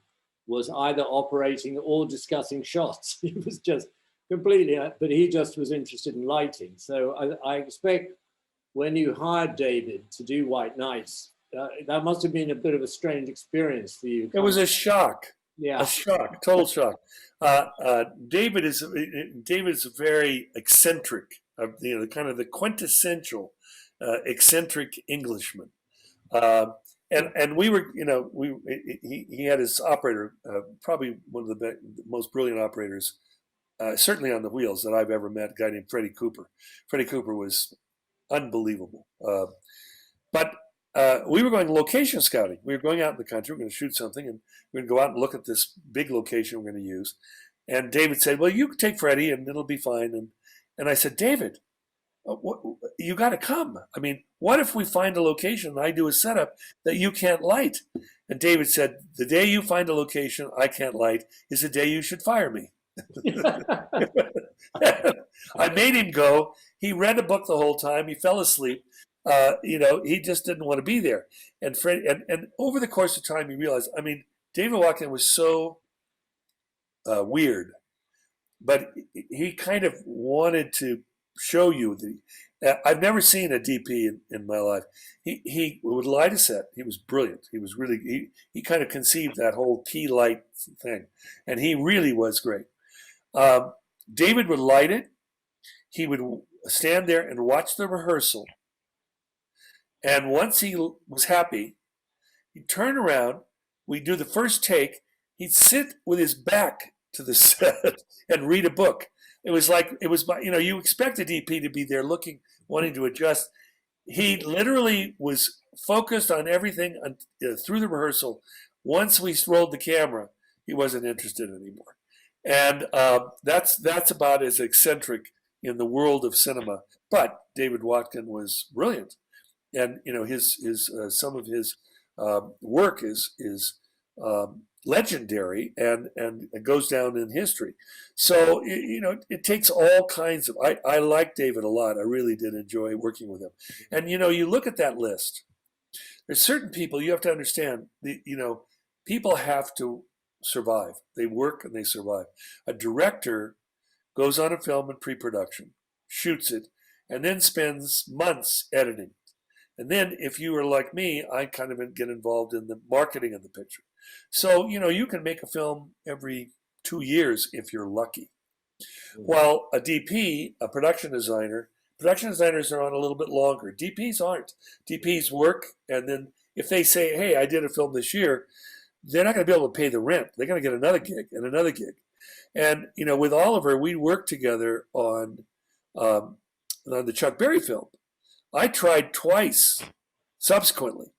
was either operating or discussing shots. He was just completely, but he just was interested in lighting. So I expect when you hired David to do White Nights, that must have been a bit of a strange experience for you. It was a shock. Yeah. A shock, total shock. David is very eccentric, the kind of the quintessential eccentric Englishman. And we were, he had his operator, probably one of the most brilliant operators, certainly on the wheels that I've ever met, a guy named Freddie Cooper. Freddie Cooper was unbelievable. But we were going location scouting. We were going out in the country. We're going to shoot something, and we're going to go out and look at this big location we're going to use. And David said, "Well, you can take Freddie, and it'll be fine." And I said, "David, you got to come. I mean, what if we find a location and I do a setup that you can't light?" And David said, "The day you find a location I can't light is the day you should fire me." I made him go. He read a book the whole time. He fell asleep. He just didn't want to be there. And Fred, and over the course of time, he realized, I mean, David Watkin was so weird, but he kind of wanted to show you I've never seen a DP in my life. He would light a set. He was brilliant. He was really, he kind of conceived that whole key light thing. And he really was great. David would light it. He would stand there and watch the rehearsal. And once he was happy, he'd turn around, we'd do the first take, he'd sit with his back to the set and read a book. It was you expect a DP to be there looking, wanting to adjust. He literally was focused on everything through the rehearsal. Once we rolled the camera, he wasn't interested anymore. And that's about as eccentric in the world of cinema. But David Watkin was brilliant. And his some of his work is legendary and it goes down in history. So it takes all kinds of. I like David a lot. I really did enjoy working with him. And you look at that list. There's certain people you have to understand. People have to survive. They work and they survive. A director goes on a film in pre-production, shoots it, and then spends months editing. And then if you are like me, I kind of get involved in the marketing of the picture. So, you can make a film every 2 years if you're lucky. While a DP, a production designers are on a little bit longer. DPs aren't. DPs work, and then if they say, "Hey, I did a film this year," they're not going to be able to pay the rent. They're going to get another gig and another gig. And, with Oliver, we worked together on the Chuck Berry film. I tried twice subsequently.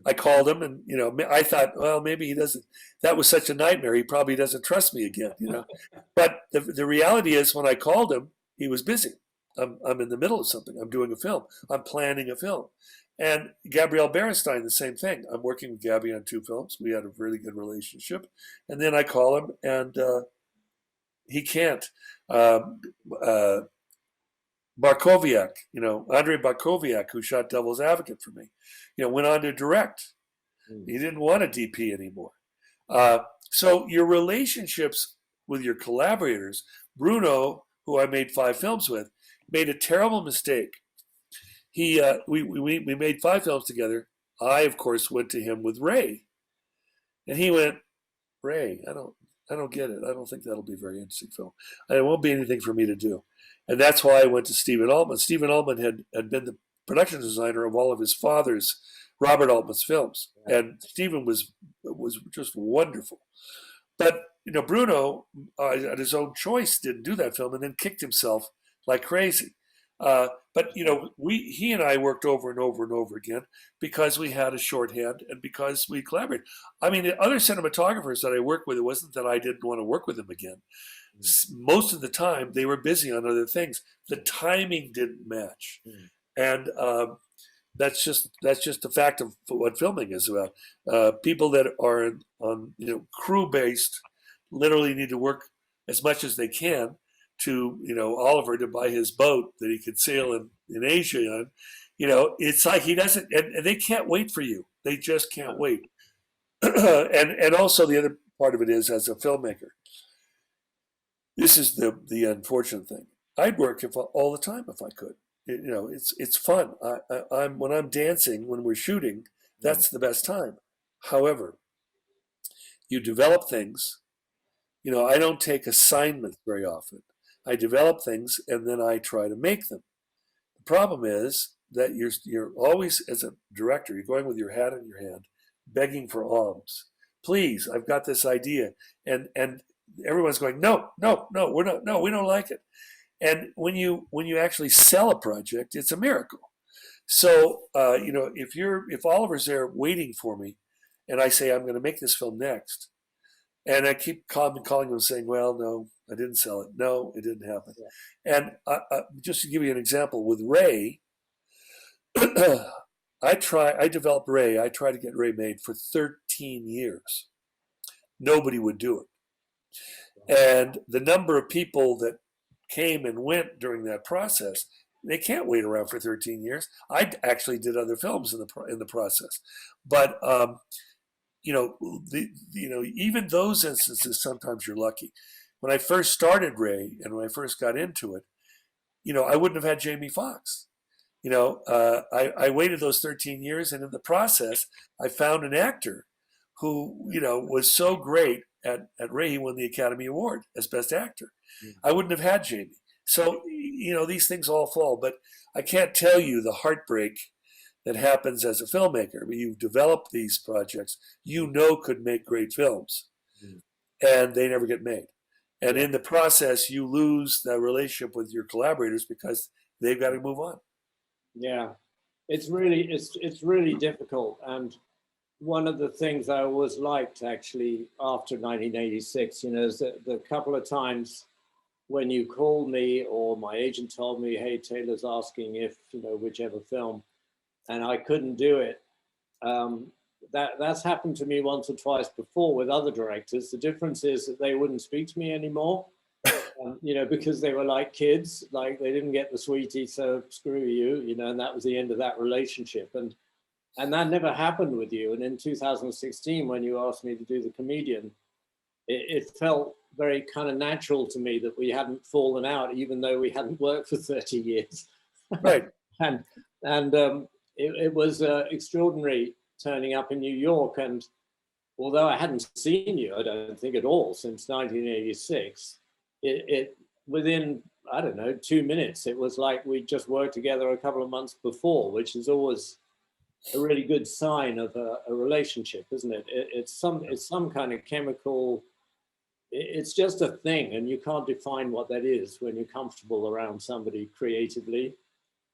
I called him and, I thought, well, maybe he doesn't, that was such a nightmare. He probably doesn't trust me again, But the reality is when I called him, he was busy. I'm in the middle of something. I'm doing a film. I'm planning a film. And Gabrielle Berenstein, the same thing. I'm working with Gabby on 2 films. We had a really good relationship. And then I call him and he can't. Barkowiak, Andrei Barkowiak, who shot Devil's Advocate for me, went on to direct. He didn't want a DP anymore. So your relationships with your collaborators, Bruno, who I made 5 films with, made a terrible mistake. We made 5 films together. I, of course, went to him with Ray. And he went, "Ray, I don't get it. I don't think that'll be a very interesting film. And it won't be anything for me to do. And that's why I went to Stephen Altman. Stephen Altman had been the production designer of all of his father's, Robert Altman's films. And Stephen was just wonderful. But, Bruno, at his own choice, didn't do that film and then kicked himself like crazy. But he and I worked over and over and over again because we had a shorthand and because we collaborated. I mean, the other cinematographers that I worked with, it wasn't that I didn't want to work with them again. Most of the time, they were busy on other things. The timing didn't match, and that's just the fact of what filming is about. People that are on crew based literally need to work as much as they can to Oliver to buy his boat that he could sail in Asia on. It's like he doesn't, and they can't wait for you. They just can't wait. and also the other part of it is, as a filmmaker, this is the unfortunate thing. I'd work all the time if I could. It's fun. I'm when I'm dancing, when we're shooting, that's the best time. However, you develop things. I don't take assignments very often. I develop things and then I try to make them. The problem is that you're always, as a director, you're going with your hat in your hand, begging for alms. Please, I've got this idea, and everyone's going, no, we're not, no, we don't like it. And when you actually sell a project, it's a miracle. So if Oliver's there waiting for me, and I say I'm going to make this film next, and I keep calling him saying, well, no, I didn't sell it. No, it didn't happen. Yeah. And just to give you an example, with Ray, I developed Ray. I tried to get Ray made for 13 years. Nobody would do it. And the number of people that came and went during that process, they can't wait around for 13 years. I actually did other films in the process. But even those instances, sometimes you're lucky. When I first started Ray and when I first got into it, I wouldn't have had Jamie Foxx. I waited those 13 years, and in the process, I found an actor who, was so great at Ray, he won the Academy Award as Best Actor. I wouldn't have had Jamie. So, these things all fall. But I can't tell you the heartbreak that happens as a filmmaker. I mean, you've developed these projects could make great films, and they never get made. And in the process, you lose the relationship with your collaborators because they've got to move on. Yeah, it's really difficult. And one of the things I always liked, actually, after 1986, is the couple of times when you called me or my agent told me, hey, Taylor's asking if, whichever film, and I couldn't do it. That's happened to me once or twice before with other directors. The difference is that they wouldn't speak to me anymore, because they were like kids, like they didn't get the sweetie, so screw you, and that was the end of that relationship. And that never happened with you. And in 2016, when you asked me to do The Comedian, it felt very kind of natural to me that we hadn't fallen out, even though we hadn't worked for 30 years. Right. and it was extraordinary turning up in New York. And although I hadn't seen you, I don't think at all, since 1986, it within, I don't know, 2 minutes, it was like we just worked together a couple of months before, which is always a really good sign of a relationship, isn't it? It's some kind of chemical, it's just a thing, and you can't define what that is when you're comfortable around somebody creatively.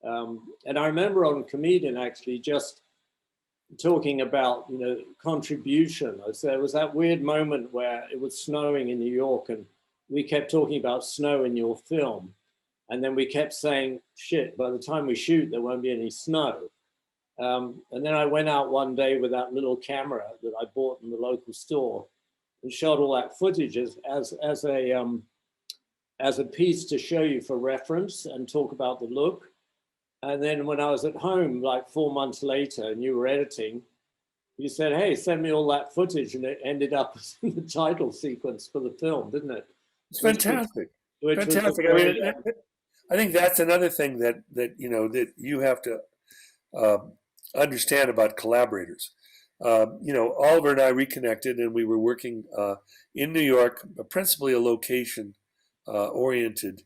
And I remember on Comedian, actually, just talking about, contribution. There was that weird moment where it was snowing in New York, and we kept talking about snow in your film. And then we kept saying, shit, by the time we shoot, there won't be any snow. And then I went out one day with that little camera that I bought in the local store and shot all that footage as a piece to show you for reference and talk about the look. And then when I was at home, like 4 months later, and you were editing, you said, hey, send me all that footage. And it ended up in the title sequence for the film, didn't it? It's fantastic. Fantastic. I think that's another thing that you have to understand about collaborators. Oliver and I reconnected, and we were working in New York, principally a location oriented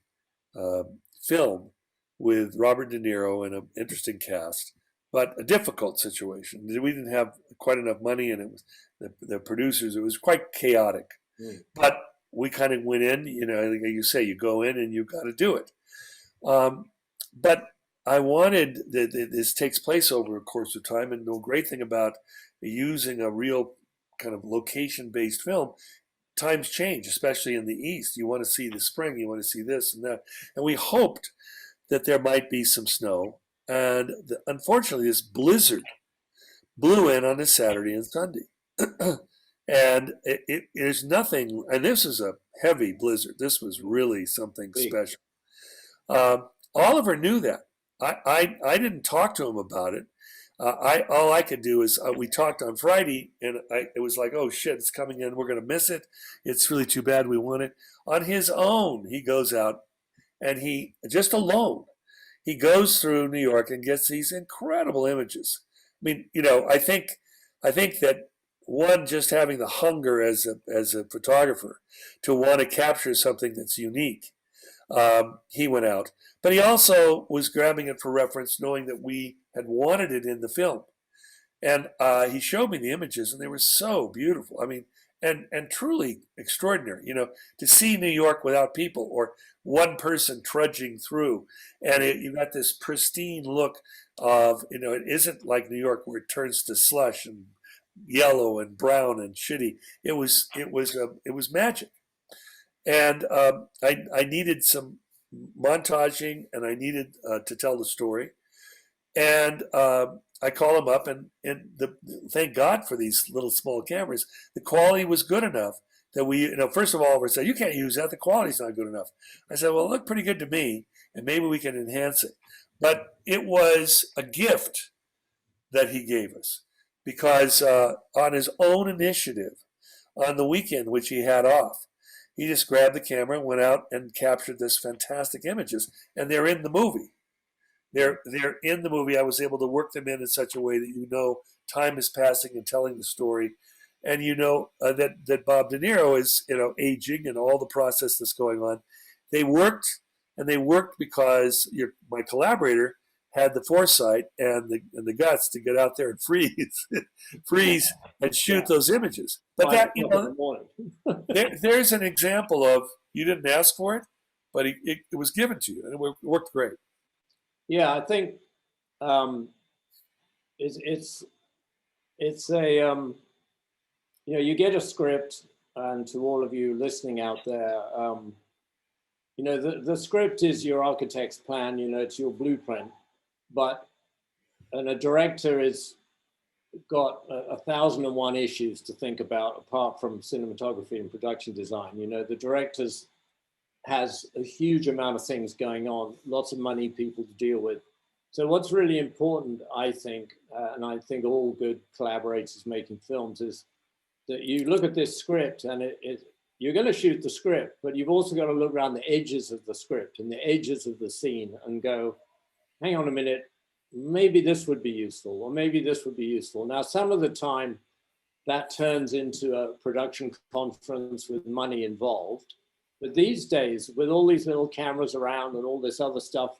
film with Robert De Niro and an interesting cast, but a difficult situation. We didn't have quite enough money, and it was the producers. It was quite chaotic. But we kind of went in. Like you say, you go in and you got to do it. But I wanted that this takes place over a course of time, and the great thing about using a real kind of location-based film, times change, especially in the East. You want to see the spring, you want to see this and that. And we hoped that there might be some snow. And unfortunately, this blizzard blew in on a Saturday and Sunday. And there's nothing, and this is a heavy blizzard. This was really something special. Oliver knew that. I didn't talk to him about it. All I could do is we talked on Friday, and it was like, oh shit, it's coming in. We're going to miss it. It's really too bad. We want it. On his own, he goes out, and he just alone, he goes through New York and gets these incredible images. I mean, I think that one, just having the hunger as a photographer to want to capture something that's unique. He went out, but he also was grabbing it for reference, knowing that we had wanted it in the film. And he showed me the images, and they were so beautiful. I mean, and truly extraordinary. To see New York without people, or one person trudging through, and you got this pristine look of, it isn't like New York where it turns to slush and yellow and brown and shitty. It was magic. And I needed some montaging, and I needed to tell the story. And I call him up, and thank God for these little small cameras. The quality was good enough that we, first of all, Oliver said, you can't use that. The quality's not good enough. I said, well, it looked pretty good to me, and maybe we can enhance it. But it was a gift that he gave us, because on his own initiative, on the weekend, which he had off, he just grabbed the camera and went out and captured this fantastic images, and they're in the movie. They're in the movie. I was able to work them in such a way that time is passing and telling the story, and that Bob De Niro is aging, and all the process that's going on. They worked because my collaborator had the foresight and the guts to get out there and freeze and shoot those images. But there's an example of, you didn't ask for it, but it was given to you, and it worked great. Yeah, I think it's a you get a script, and to all of you listening out there, the script is your architect's plan. It's your blueprint, and a director is got 1,001 issues to think about apart from cinematography and production design. The directors has a huge amount of things going on, lots of money, people to deal with. So what's really important, I think, and I think all good collaborators making films, is that you look at this script, and you're going to shoot the script, but you've also got to look around the edges of the script and the edges of the scene and go, hang on a minute, maybe this would be useful, or maybe this would be useful. Now, some of the time that turns into a production conference with money involved. But these days, with all these little cameras around and all this other stuff,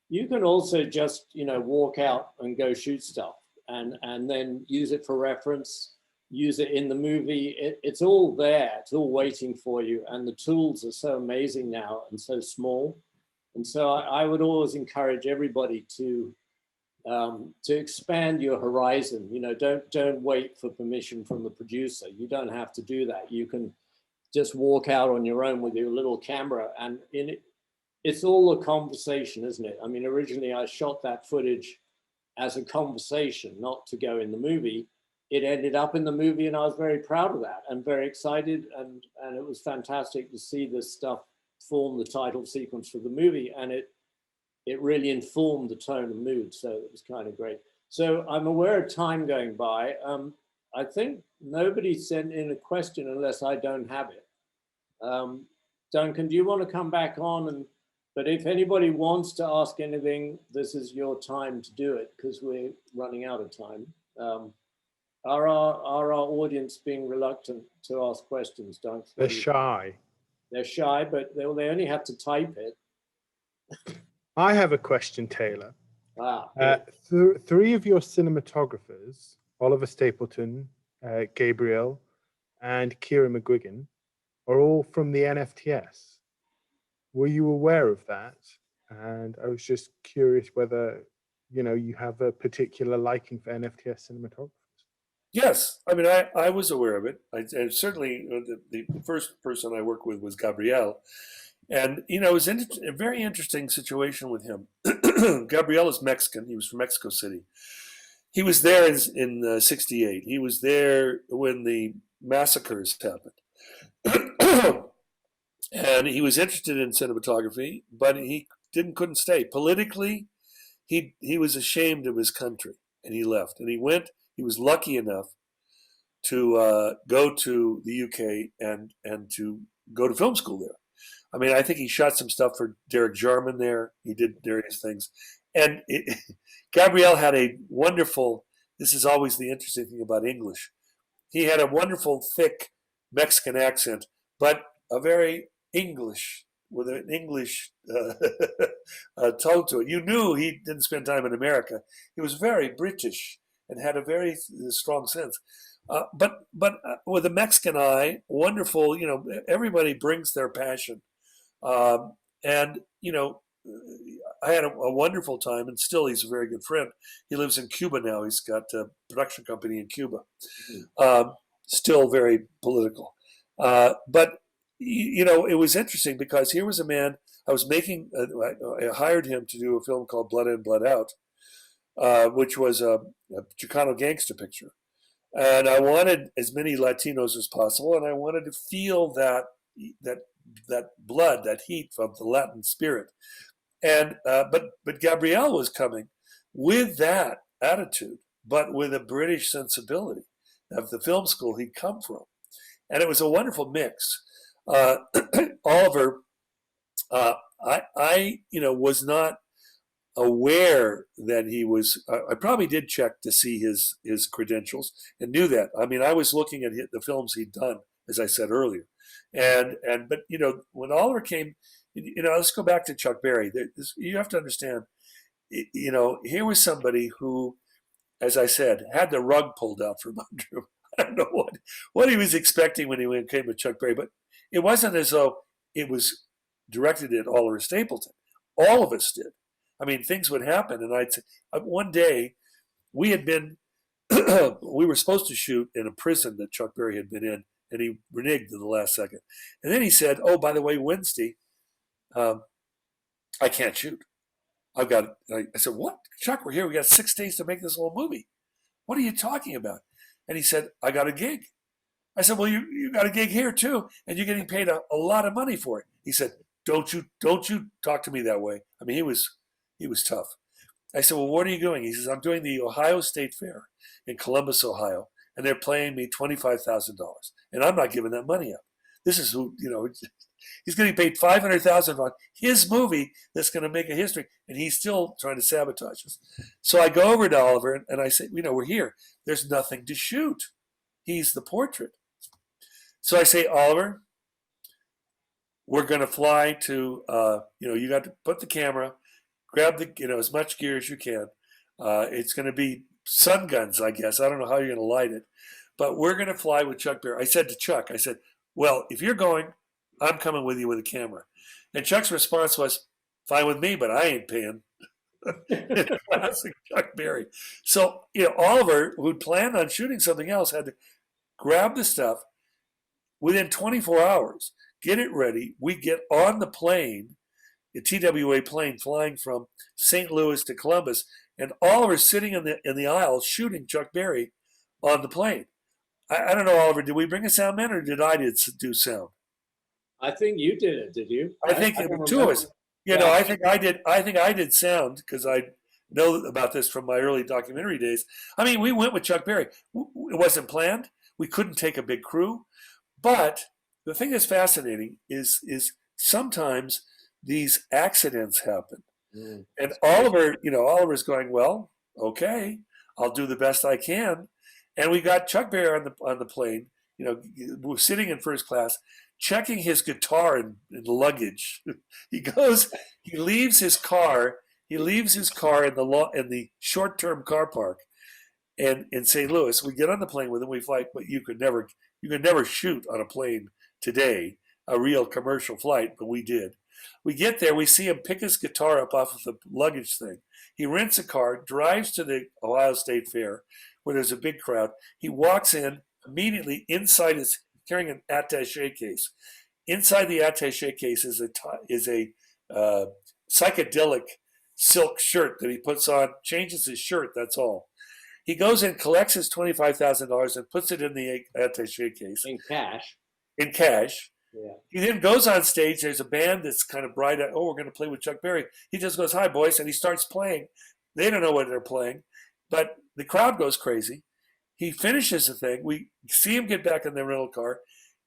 you can also just, walk out and go shoot stuff, and then use it for reference, use it in the movie. It's all there. It's all waiting for you. And the tools are so amazing now and so small. And so I would always encourage everybody to expand your horizon. Don't wait for permission from the producer. You don't have to do that. You can just walk out on your own with your little camera, and it's all a conversation, isn't it? I mean, originally I shot that footage as a conversation, not to go in the movie. It ended up in the movie, and I was very proud of that and very excited, and it was fantastic to see this stuff form the title sequence for the movie, and it really informed the tone and mood, so it was kind of great. So I'm aware of time going by. I think nobody sent in a question unless I don't have it. Duncan, do you want to come back on? But if anybody wants to ask anything, this is your time to do it, because we're running out of time. Are our audience being reluctant to ask questions, Dunks? They're shy. They're shy, but they only have to type it. I have a question, Taylor. Ah, Three of your cinematographers, Oliver Stapleton, Gabriel, and Kieran McGuigan, are all from the NFTS. Were you aware of that? And I was just curious whether, you have a particular liking for NFTS cinematographers. Yes, I mean, I was aware of it. And certainly the first person I worked with was Gabriel. And, it was a very interesting situation with him. Gabriel is Mexican. He was from Mexico City. He was there in 68. He was there when the massacres happened. And he was interested in cinematography, but he couldn't stay. Politically, he was ashamed of his country, and he left. And he was lucky enough to go to the UK and to go to film school there. I mean, I think he shot some stuff for Derek Jarman there. He did various things. And Gabriel had a wonderful, this is always the interesting thing about English. He had a wonderful, thick Mexican accent, but a very English, with an English tone to it. You knew he didn't spend time in America. He was very British and had a very strong sense. But with a Mexican eye, wonderful, everybody brings their passion. And, I had a wonderful time, and still he's a very good friend. He lives in Cuba now. He's got a production company in Cuba. Still very political. But, it was interesting because here was a man, I was making, I hired him to do a film called Blood In, Blood Out, which was a Chicano gangster picture. And I wanted as many Latinos as possible, and I wanted to feel that blood, that heat from the Latin spirit. And but Gabriel was coming with that attitude, but with a British sensibility of the film school he'd come from, and it was a wonderful mix. Oliver, I was not aware that he was. I probably did check to see his credentials and knew that. I mean, I was looking at the films he'd done, as I said earlier, but when Oliver came, let's go back to Chuck Berry. You have to understand, here was somebody who, as I said, had the rug pulled out from under him. I don't know what he was expecting when he came with Chuck Berry, but it wasn't as though it was directed at Oliver Stapleton. All of us did. I mean, things would happen, and I'd say, one day we had been, we were supposed to shoot in a prison that Chuck Berry had been in, and he reneged at the last second. And then he said, "Oh, by the way, Wednesday, I can't shoot. I've got." I said, "What, Chuck? We're here. We got 6 days to make this whole movie. What are you talking about?" And he said, "I got a gig." I said, "Well, you got a gig here too, and you're getting paid a lot of money for it." He said, Don't you talk to me that way." I mean, he was tough. I said, "Well, what are you doing?" He says, "I'm doing the Ohio State Fair in Columbus, Ohio, and they're paying me $25,000, and I'm not giving that money up. This is who, he's getting paid $500,000 on his movie that's going to make a history, and he's still trying to sabotage us." So I go over to Oliver and I say, "We're here. There's nothing to shoot. He's the portrait." So I say, "Oliver, we're going to fly to, you got to put the camera, grab as much gear as you can. It's going to be sun guns, I guess. I don't know how you're going to light it, but we're going to fly with Chuck Berry." I said to Chuck, I said, "Well, if you're going, I'm coming with you with a camera." And Chuck's response was, "Fine with me, but I ain't paying." Classic Chuck Berry. So, Oliver, who'd planned on shooting something else, had to grab the stuff within 24 hours, get it ready. We get on the plane, the TWA plane flying from St. Louis to Columbus, and Oliver's sitting in the aisle shooting Chuck Berry on the plane. I don't know, Oliver, did we bring a sound man or did I do sound? I think you did it. Did you? I think two of us. I think I did. I think I did sound because I know about this from my early documentary days. I mean, we went with Chuck Berry. It wasn't planned. We couldn't take a big crew, but the thing that's fascinating is sometimes these accidents happen. And Oliver's going, "Well, okay, I'll do the best I can." And we got Chuck Berry on the plane. We're sitting in first class, checking his guitar in luggage. He leaves his car. He leaves his car in the short-term car park, and in St. Louis. We get on the plane with him. We fly, but you could never shoot on a plane today, a real commercial flight, but we did. We get there. We see him pick his guitar up off of the luggage thing. He rents a car, drives to the Ohio State Fair, where there's a big crowd. He walks in immediately. Inside is carrying an attaché case. Inside the attaché case is a psychedelic silk shirt that he puts on. Changes his shirt. That's all. He goes in, collects his $25,000, and puts it in the attaché case in cash. In cash. Yeah. He then goes on stage. There's a band that's kind of bright. Oh, we're going to play with Chuck Berry. He just goes, "Hi, boys," and he starts playing. They don't know what they're playing, but the crowd goes crazy. He finishes the thing. We see him get back in the rental car,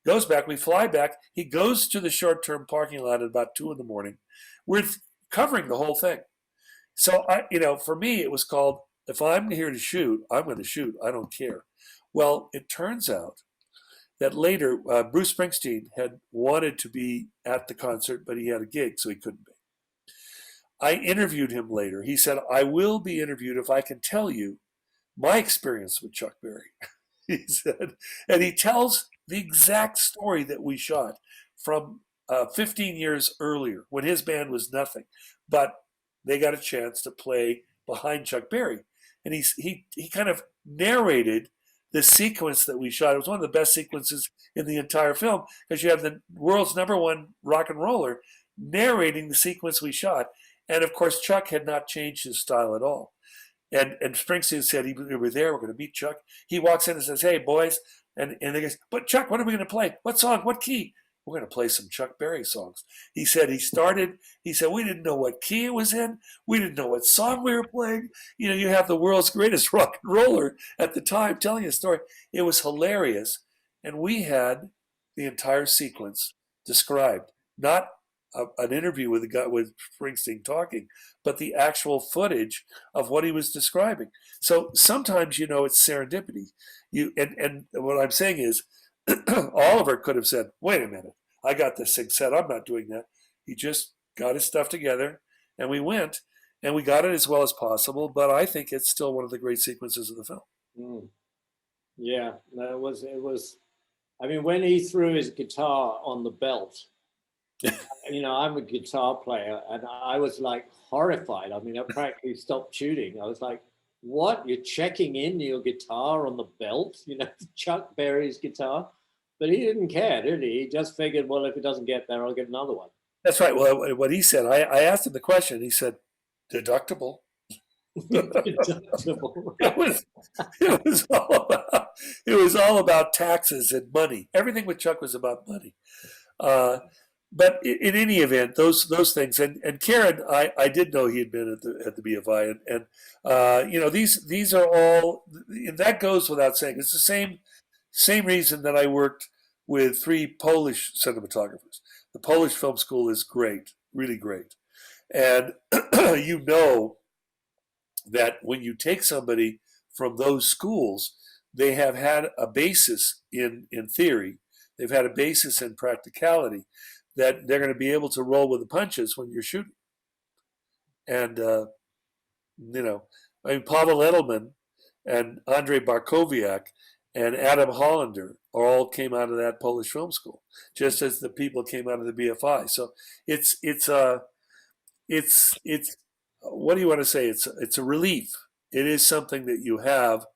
goes back. We fly back. He goes to the short-term parking lot at about 2 a.m. We're covering the whole thing. So, for me, it was called, if I'm here to shoot, I'm going to shoot. I don't care. Well, it turns out that later, Bruce Springsteen had wanted to be at the concert, but he had a gig, so he couldn't be. I interviewed him later. He said, "I will be interviewed if I can tell you my experience with Chuck Berry," he said. And he tells the exact story that we shot from 15 years earlier when his band was nothing. But they got a chance to play behind Chuck Berry. And he kind of narrated the sequence that we shot. It was one of the best sequences in the entire film because you have the world's #1 rock and roller narrating the sequence we shot. And of course, Chuck had not changed his style at all. And Springsteen said, we were there, we're going to meet Chuck. He walks in and says, "Hey, boys." And they go, "But Chuck, what are we going to play? What song? What key?" "We're going to play some Chuck Berry songs." He said, "We didn't know what key it was in. We didn't know what song we were playing." You have the world's greatest rock and roller at the time telling a story. It was hilarious. And we had the entire sequence described, not an interview with Springsteen talking, but the actual footage of what he was describing. So sometimes, it's serendipity. And what I'm saying is, Oliver could have said, "Wait a minute, I got this thing set. I'm not doing that." He just got his stuff together, and we went, and we got it as well as possible. But I think it's still one of the great sequences of the film. Mm. Yeah, no, it was. I mean, when he threw his guitar on the belt, I'm a guitar player, and I was like horrified. I mean, I practically stopped shooting. I was like, "What? You're checking in your guitar on the belt? Chuck Berry's guitar?" But he didn't care, did he? He just figured, well, if it doesn't get there, I'll get another one. That's right. Well, what he said, I asked him the question. He said, "Deductible." Deductible. It was all about taxes and money. Everything with Chuck was about money. But in any event, those things, and Karen, I did know he had been at the BFI, and these are all, and that goes without saying. It's the same reason that I worked with 3 Polish cinematographers. The Polish film school is great, really great, and that when you take somebody from those schools, they have had a basis in theory, they've had a basis in practicality, that they're going to be able to roll with the punches when you're shooting. And, Pavel Edelman and Andrei Barkowiak and Adam Hollander all came out of that Polish film school, just as the people came out of the BFI. So it's what do you want to say? It's a relief. It is something that you have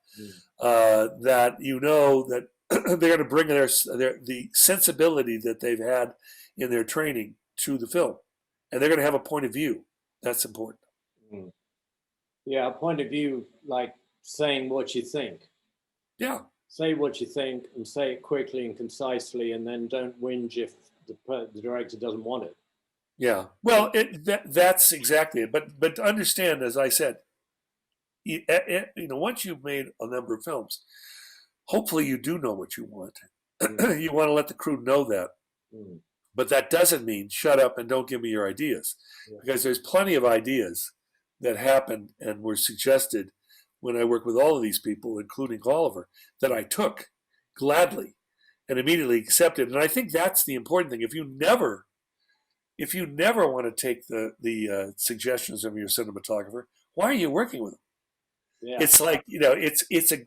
that that they're going to bring the sensibility that they've had in their training to the film, and they're going to have a point of view. That's important. Mm. Yeah, a point of view, like saying what you think. Yeah. Say what you think and say it quickly and concisely, and then don't whinge if the director doesn't want it. Yeah. Well, that's exactly it. But to understand, as I said, once you've made a number of films, hopefully you do know what you want. Mm. You want to let the crew know that. Mm. But that doesn't mean shut up and don't give me your ideas, because there's plenty of ideas that happened and were suggested when I work with all of these people, including Oliver, that I took gladly and immediately accepted. And I think that's the important thing. If you never want to take the suggestions of your cinematographer, why are you working with them? Yeah. It's like,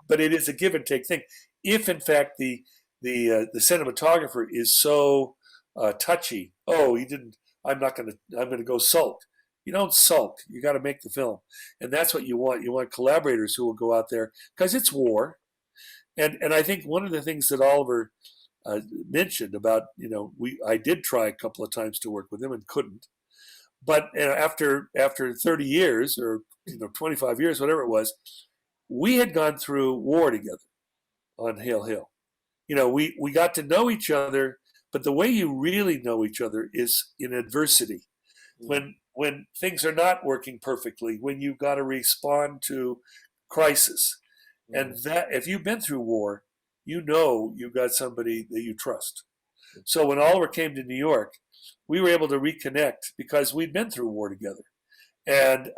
but it is a give and take thing. If in fact the cinematographer is so touchy, I'm going to go sulk. You don't sulk. You got to make the film, and that's what you want. You want collaborators who will go out there, because it's war, and I think one of the things that Oliver mentioned about, I did try a couple of times to work with him and couldn't, but after 30 years or 25 years, whatever it was, we had gone through war together on Hale Hill. We got to know each other, but the way you really know each other is in adversity. When things are not working perfectly, when you've got to respond to crisis. And that, if you've been through war, you've got somebody that you trust. So when Oliver came to New York, we were able to reconnect because we'd been through war together. And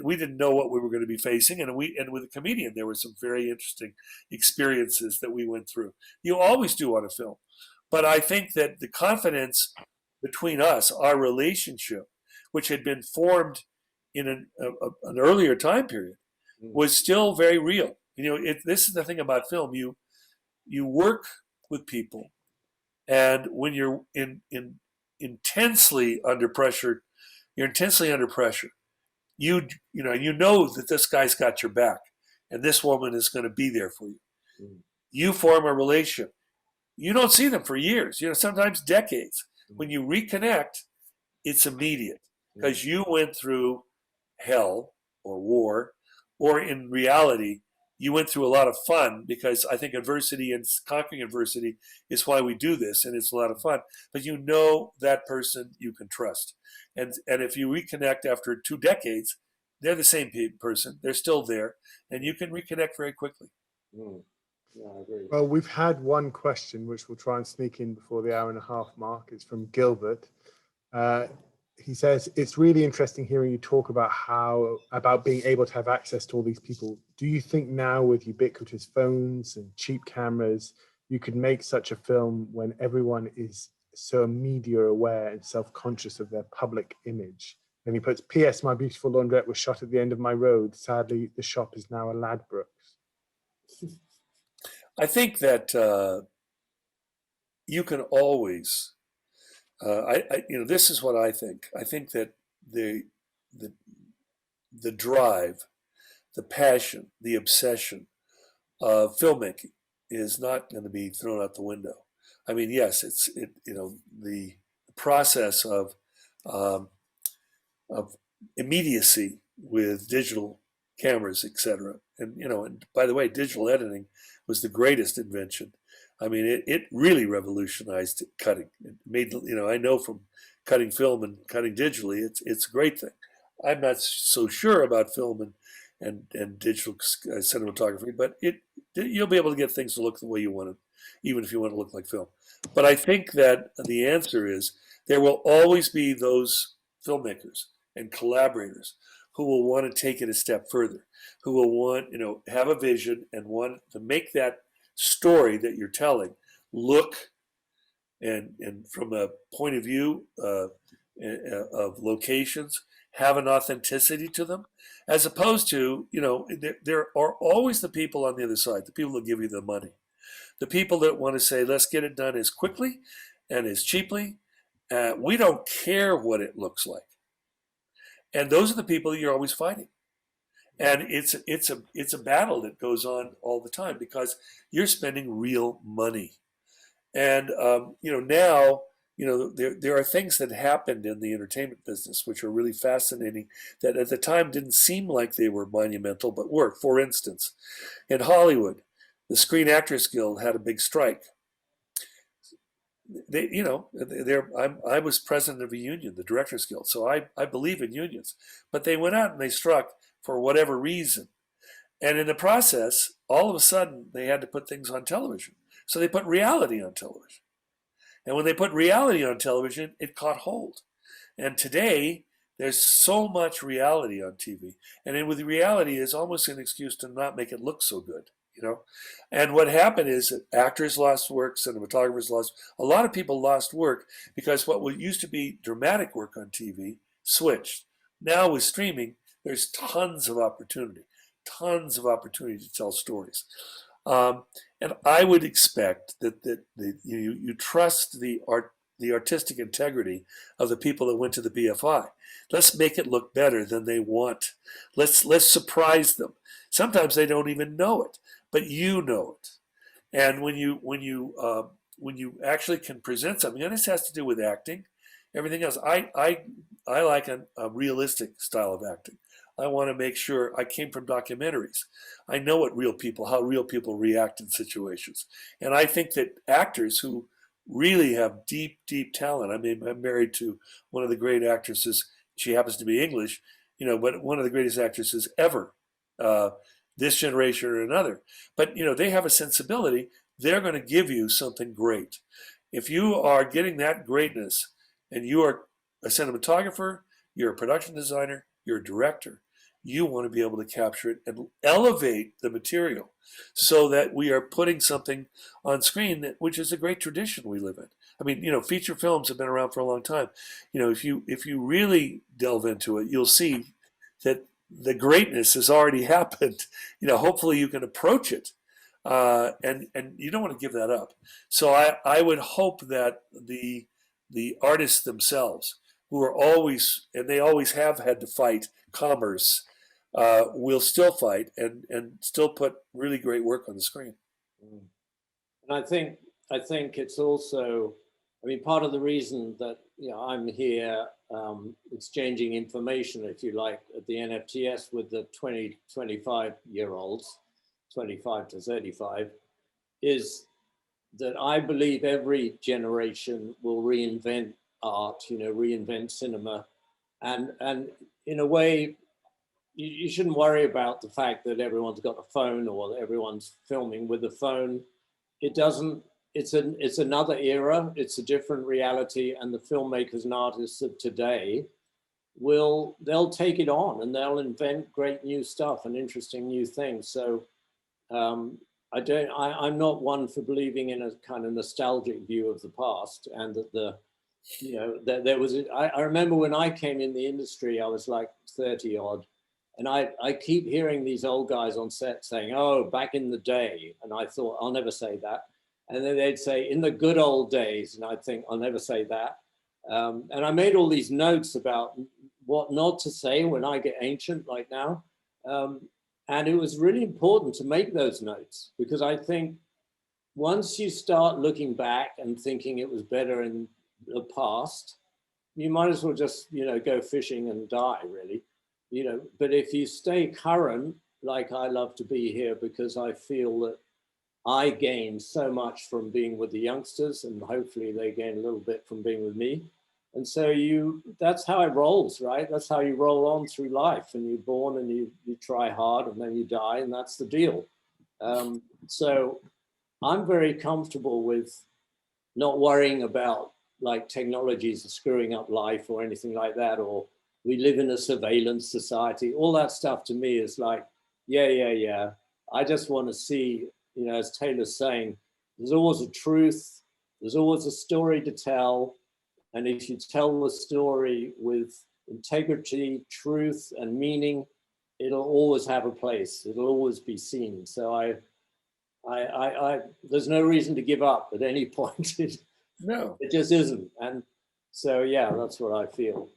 we didn't know what we were going to be facing, and with a comedian, there were some very interesting experiences that we went through. You always do on a film, but I think that the confidence between us, our relationship, which had been formed in an earlier time period, was still very real. This is the thing about film: you work with people, and when you're intensely under pressure. You're intensely under pressure. You know that this guy's got your back, and this woman is going to be there for you. You form a relationship. You don't see them for years, sometimes decades. When you reconnect, it's immediate because you went through hell or war, or in reality, you went through a lot of fun, because I think adversity and conquering adversity is why we do this, and it's a lot of fun. But that person you can trust. And if you reconnect after 2 decades, they're the same person. They're still there, and you can reconnect very quickly. Yeah, I agree. Well, we've had one question, which we'll try and sneak in before the hour and a half mark. It's from Gilbert. He says, it's really interesting hearing you talk about being able to have access to all these people. Do you think now, with ubiquitous phones and cheap cameras, you could make such a film when everyone is so media aware and self-conscious of their public image? And he puts, P.S. My beautiful laundrette was shot at the end of my road. Sadly, the shop is now a Ladbrokes. I think that you can always... this is what I think. I think that the drive, the passion, the obsession of filmmaking is not going to be thrown out the window. I mean, yes, the process of immediacy with digital cameras, etc. And by the way, digital editing was the greatest invention. I mean, it really revolutionized cutting. It made, I know from cutting film and cutting digitally, it's a great thing. I'm not so sure about film and digital cinematography, but you'll be able to get things to look the way you want it, even if you want to look like film. But I think that the answer is there will always be those filmmakers and collaborators who will want to take it a step further, who will want, have a vision and want to make that story that you're telling look and from a point of view of locations, have an authenticity to them, as opposed to, there are always the people on the other side, the people that give you the money, the people that want to say, let's get it done as quickly and as cheaply. We don't care what it looks like. And those are the people that you're always fighting. And it's a battle that goes on all the time because you're spending real money. And, now, there are things that happened in the entertainment business which are really fascinating that at the time didn't seem like they were monumental, but were. For instance, in Hollywood, the Screen Actors Guild had a big strike. I was president of a union, the Directors Guild, so I believe in unions. But they went out and they struck for whatever reason. And in the process, all of a sudden, they had to put things on television. So they put reality on television. And when they put reality on television, it caught hold. And today, There's so much reality on TV, and then with reality is almost an excuse to not make it look so good, you know. And what happened is that actors lost work, cinematographers lost, a lot of people lost work because what used to be dramatic work on TV switched. Now with streaming, there's tons of opportunity to tell stories. And I would expect that you trust the artistic integrity of the people that went to the BFI. Let's make it look better than they want. Let's surprise them. Sometimes they don't even know it, but you know it. And when you actually can present something, and this has to do with acting, everything else. I like a realistic style of acting. I want to make sure. I came from documentaries. I know how real people react in situations. And I think that actors who really have deep, deep talent. I mean, I'm married to one of the great actresses. She happens to be English, you know, but one of the greatest actresses ever, this generation or another. But, you know, they have a sensibility. They're going to give you something great. If you are getting that greatness and you are a cinematographer, you're a production designer, you're a director, you want to be able to capture it and elevate the material so that we are putting something on screen, which is a great tradition we live in. I mean, you know, feature films have been around for a long time. You know, if you really delve into it, you'll see that the greatness has already happened. You know, hopefully you can approach it, and you don't want to give that up. So I would hope that the artists themselves, who are always, and they always have had to fight commerce, will still fight and still put really great work on the screen. And I think it's also, I mean, part of the reason that, you know, I'm here exchanging information, if you like, at the NFTS with the 25-year-olds, 25 to 35, is that I believe every generation will reinvent art, you know, reinvent cinema. And in a way, you shouldn't worry about the fact that everyone's got a phone or everyone's filming with a phone. It doesn't, it's another era, it's a different reality, and the filmmakers and artists of today they'll take it on and they'll invent great new stuff and interesting new things. So I'm not one for believing in a kind of nostalgic view of the past, and that you know, that there was, I remember when I came in the industry, I was like 30 odd. And I keep hearing these old guys on set saying, oh, back in the day. And I thought, I'll never say that. And then they'd say, in the good old days. And I'd think, I'll never say that. And I made all these notes about what not to say when I get ancient, like now. And it was really important to make those notes, because I think once you start looking back and thinking it was better in the past, you might as well just, you know, go fishing and die, really. You know, but if you stay current, like I love to be here, because I feel that I gain so much from being with the youngsters, and hopefully they gain a little bit from being with me. And so that's how it rolls, right? That's how you roll on through life. And you're born and you try hard, and then you die, and that's the deal. So I'm very comfortable with not worrying about like technologies screwing up life or anything like that, or we live in a surveillance society. All that stuff to me is like, yeah. I just want to see, you know, as Taylor's saying, there's always a truth, there's always a story to tell. And if you tell the story with integrity, truth, and meaning, it'll always have a place. It'll always be seen. So there's no reason to give up at any point. No, it just isn't. And so, yeah, that's what I feel.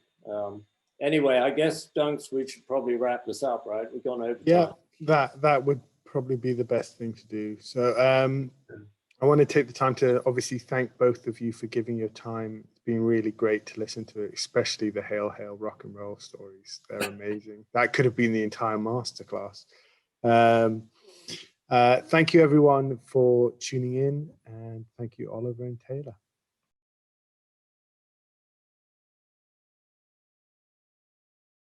Anyway, I guess, Dunks, we should probably wrap this up, right? We've gone over time. Yeah, that would probably be the best thing to do. So I want to take the time to obviously thank both of you for giving your time. It's been really great to listen to it, especially the Hail Hail rock and roll stories. They're amazing. That could have been the entire masterclass. Thank you, everyone, for tuning in, and thank you, Oliver and Taylor.